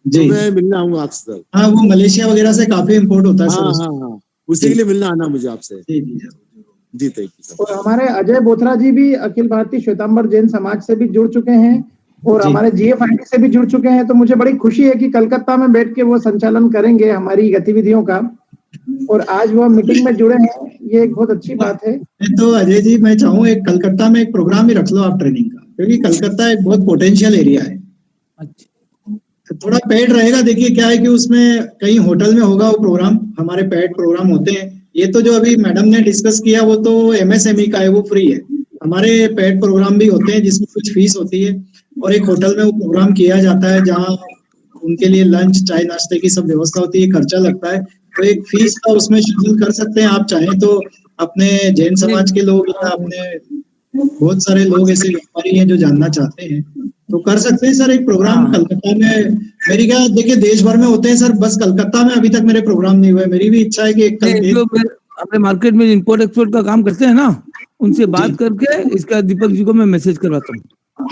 जी, तो मैं मिलने आऊंगा आपसे सर। हाँ, वो मलेशिया वगैरह से काफी इंपोर्ट होता है सर। हाँ, उसी के लिए मिलना आना मुझे आपसे। जी थैंक यू सर। और हमारे अजय बोथरा जी भी अखिल भारतीय श्वेतांबर जैन समाज से भी जुड़ चुके हैं और हमारे जीएफआईडी से भी जुड़ चुके हैं। तो मुझे बड़ी खुशी है कि कलकत्ता में बैठ के वो संचालन करेंगे हमारी गतिविधियों का, और आज वो मीटिंग में जुड़े हैं, ये एक बहुत अच्छी बात है। तो अजय जी, मैं चाहूँ एक कलकत्ता में एक प्रोग्राम ही रख लो आप ट्रेनिंग का, क्योंकि कलकत्ता एक बहुत पोटेंशियल एरिया है। थोड़ा पेड रहेगा। देखिए क्या है कि उसमें कहीं होटल में होगा वो प्रोग्राम, हमारे पेड प्रोग्राम होते हैं। ये तो जो अभी मैडम ने डिस्कस किया वो तो एमएसएमई का है, वो फ्री है। हमारे पेड प्रोग्राम भी होते हैं जिसमें कुछ फीस होती है, और एक होटल में वो प्रोग्राम किया जाता है जहाँ उनके लिए लंच चाय नाश्ते की सब व्यवस्था होती है, खर्चा लगता है। तो एक फीस का उसमें शामिल कर सकते हैं आप चाहें तो। अपने जैन समाज के लोग या अपने बहुत सारे लोग ऐसे व्यापारी हैं जो जानना चाहते हैं, तो कर सकते हैं सर एक प्रोग्राम कलकत्ता में। मेरी क्या देखिए देश भर में होते हैं सर, बस कलकत्ता में अभी तक मेरे प्रोग्राम नहीं हुए। मेरी भी इच्छा है कि अपने मार्केट में इंपोर्ट एक्सपोर्ट का काम करते हैं ना, उनसे बात करके इसका दीपक जी को मैं मैसेज करवाता हूँ।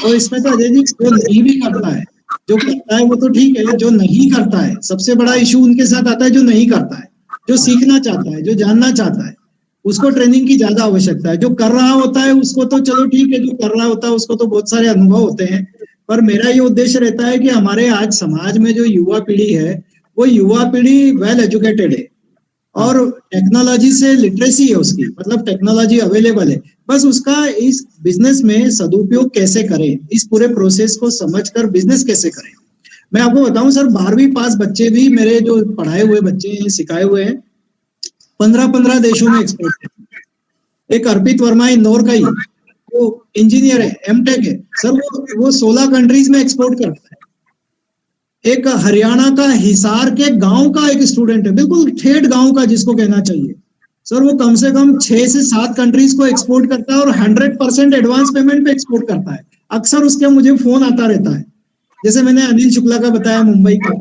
तो इसमें तो अजय जी जो नहीं भी करता है, जो करता है वो तो ठीक है, जो नहीं करता है सबसे बड़ा इशू उनके साथ आता है जो नहीं करता है, जो सीखना चाहता है, जो जानना चाहता है, उसको ट्रेनिंग की ज्यादा आवश्यकता है। जो कर रहा होता है उसको तो चलो ठीक है, जो कर रहा होता है उसको तो बहुत सारे अनुभव होते हैं, पर मेरा ये उद्देश्य रहता है कि हमारे आज समाज में जो युवा पीढ़ी है वो युवा पीढ़ी वेल एजुकेटेड है और टेक्नोलॉजी से लिटरेसी है उसकी, मतलब टेक्नोलॉजी अवेलेबल है, बस उसका इस बिजनेस में सदुपयोग कैसे करें, इस पूरे प्रोसेस को समझकर बिजनेस कैसे करें। मैं आपको बताऊं सर 12वीं पास बच्चे भी मेरे जो पढ़ाए हुए बच्चे हैं, सिखाए हुए हैं, 15-15 देशों में एक्सपोर्ट है। एक अर्पित वर्मा इंदौर का ही, वो इंजीनियर है, एमटेक है सर, वो 16 कंट्रीज में एक्सपोर्ट करता है। एक हरियाणा का हिसार के गांव का एक स्टूडेंट है, बिल्कुल ठेठ गांव का जिसको कहना चाहिए सर, वो कम से कम 6 से 7 कंट्रीज को एक्सपोर्ट करता है और 100% एडवांस पेमेंट पे एक्सपोर्ट करता है। अक्सर उसके मुझे फोन आता रहता है। जैसे मैंने अनिल शुक्ला का बताया मुंबई का,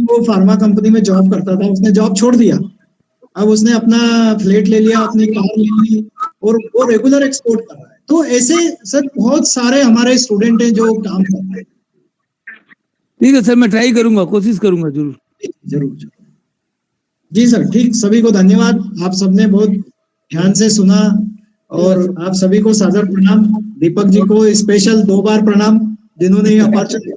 वो फार्मा कंपनी में जॉब करता था, उसने जॉब छोड़ दिया, अब उसने अपना फ्लैट ले लिया, अपनी कार ले ली और वो रेगुलर एक्सपोर्ट कर रहा है। तो ऐसे सर बहुत सारे हमारे स्टूडेंट हैं जो काम कर रहे हैं। ठीक है सर, मैं ट्राई करूंगा, कोशिश करूंगा जरूर जरूर। जी सर ठीक, सभी को धन्यवाद, आप सबने बहुत ध्यान से सुना और आप सभी को सादर प्रणाम। दीपक जी को स्पेशल 2 बार प्रणाम जिन्होंने ये अपॉर्चुनिटी।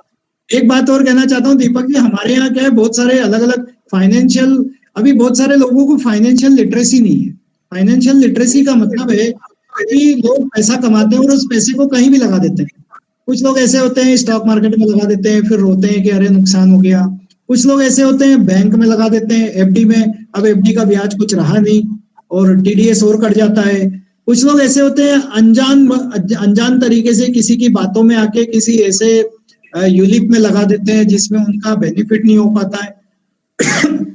एक बात और कहना चाहता हूँ दीपक जी, हमारे यहाँ क्या है बहुत सारे अलग अलग फाइनेंशियल, अभी बहुत सारे लोगों को फाइनेंशियल लिटरेसी नहीं है। फाइनेंशियल लिटरेसी का मतलब है कि लोग पैसा कमाते हैं और उस पैसे को कहीं भी लगा देते हैं। कुछ लोग ऐसे होते हैं स्टॉक मार्केट में लगा देते हैं, फिर रोते हैं कि अरे नुकसान हो गया। कुछ लोग ऐसे होते हैं बैंक में लगा देते हैं, एफडी में, अब एफडी का ब्याज कुछ रहा नहीं और टीडीएस और कट जाता है। कुछ लोग ऐसे होते हैं अनजान तरीके से किसी की बातों में आके किसी ऐसे यूलिप में लगा देते हैं जिसमें उनका बेनिफिट नहीं हो पाता है।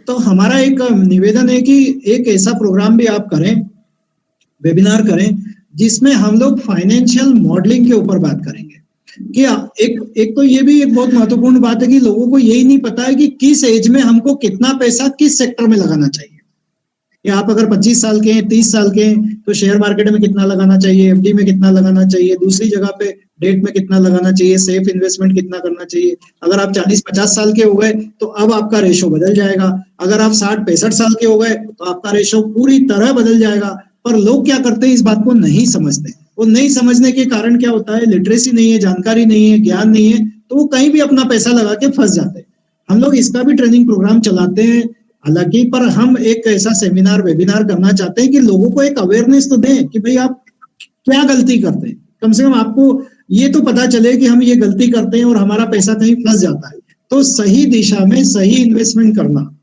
तो हमारा एक निवेदन है कि एक ऐसा प्रोग्राम भी आप करें, वेबिनार करें, जिसमें हम लोग फाइनेंशियल मॉडलिंग के ऊपर बात करेंगे। कि एक तो ये भी एक बहुत महत्वपूर्ण बात है कि लोगों को यही नहीं पता है कि किस एज में हमको कितना पैसा किस सेक्टर में लगाना चाहिए। या आप अगर 25 साल के हैं, 30 साल के हैं, तो शेयर मार्केट में कितना लगाना चाहिए, एफडी में कितना लगाना चाहिए, दूसरी जगह पे डेट में कितना लगाना चाहिए, सेफ इन्वेस्टमेंट कितना करना चाहिए। अगर आप 40-50 साल के हो गए तो अब आपका रेशो बदल जाएगा। अगर आप 60-65 साल के हो गए तो आपका रेशो पूरी तरह बदल जाएगा। पर लोग क्या करते हैं, इस बात को नहीं समझते। वो नहीं समझने के कारण क्या होता है, लिटरेसी नहीं है, जानकारी नहीं है, ज्ञान नहीं है, तो वो कहीं भी अपना पैसा लगा के फंस जाते हैं। हम लोग इसका भी ट्रेनिंग प्रोग्राम चलाते हैं हालांकि, पर हम एक ऐसा सेमिनार वेबिनार करना चाहते हैं कि लोगों को एक अवेयरनेस तो दें कि भाई आप क्या गलती करते हैं। कम से कम आपको ये तो पता चले कि हम ये गलती करते हैं और हमारा पैसा कहीं फंस जाता है, तो सही दिशा में सही इन्वेस्टमेंट करना,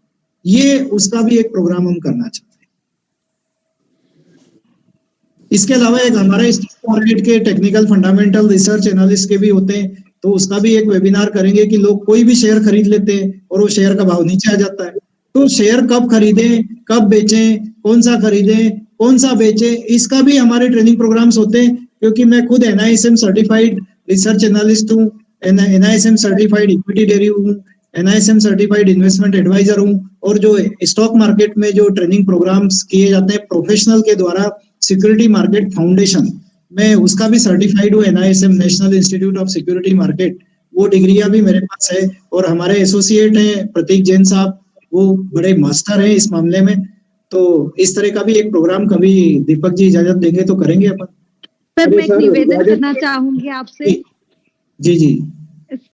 ये उसका भी एक प्रोग्राम हम करना चाहते हैं। इसके अलावा एक हमारे स्टॉक मार्केट के टेक्निकल फंडामेंटल रिसर्च एनालिस्ट के भी होते हैं, तो उसका भी एक वेबिनार करेंगे कि लोग कोई भी शेयर खरीद लेते हैं और वो शेयर का भाव नीचे आ जाता है, तो शेयर कब खरीदें, कब बेचें, कौन सा खरीदें, कौन सा बेचें, इसका भी हमारे ट्रेनिंग प्रोग्राम्स होते हैं। क्योंकि मैं खुद NISM सर्टिफाइड रिसर्च एनालिस्ट हूँ, NISM सर्टिफाइड इक्विटी डेरिव हूँ, NISM सर्टिफाइड इन्वेस्टमेंट एडवाइजर हूँ, और जो स्टॉक मार्केट में जो ट्रेनिंग प्रोग्राम्स किए जाते हैं प्रोफेशनल के द्वारा सिक्योरिटी मार्केट फाउंडेशन में, उसका भी सर्टिफाइड हूँ, NISM national institute of security market, वो डिग्रियां भी मेरे पास है। और हमारे एसोसिएट हैं प्रतीक जैन साहब, वो बड़े मास्टर हैं इस मामले में। तो इस तरह का भी एक प्रोग्राम कभी दीपक जी इजाजत देंगे तो करेंगे अपन। सर मैं एक निवेदन करना चाहूंगी आपसे। जी जी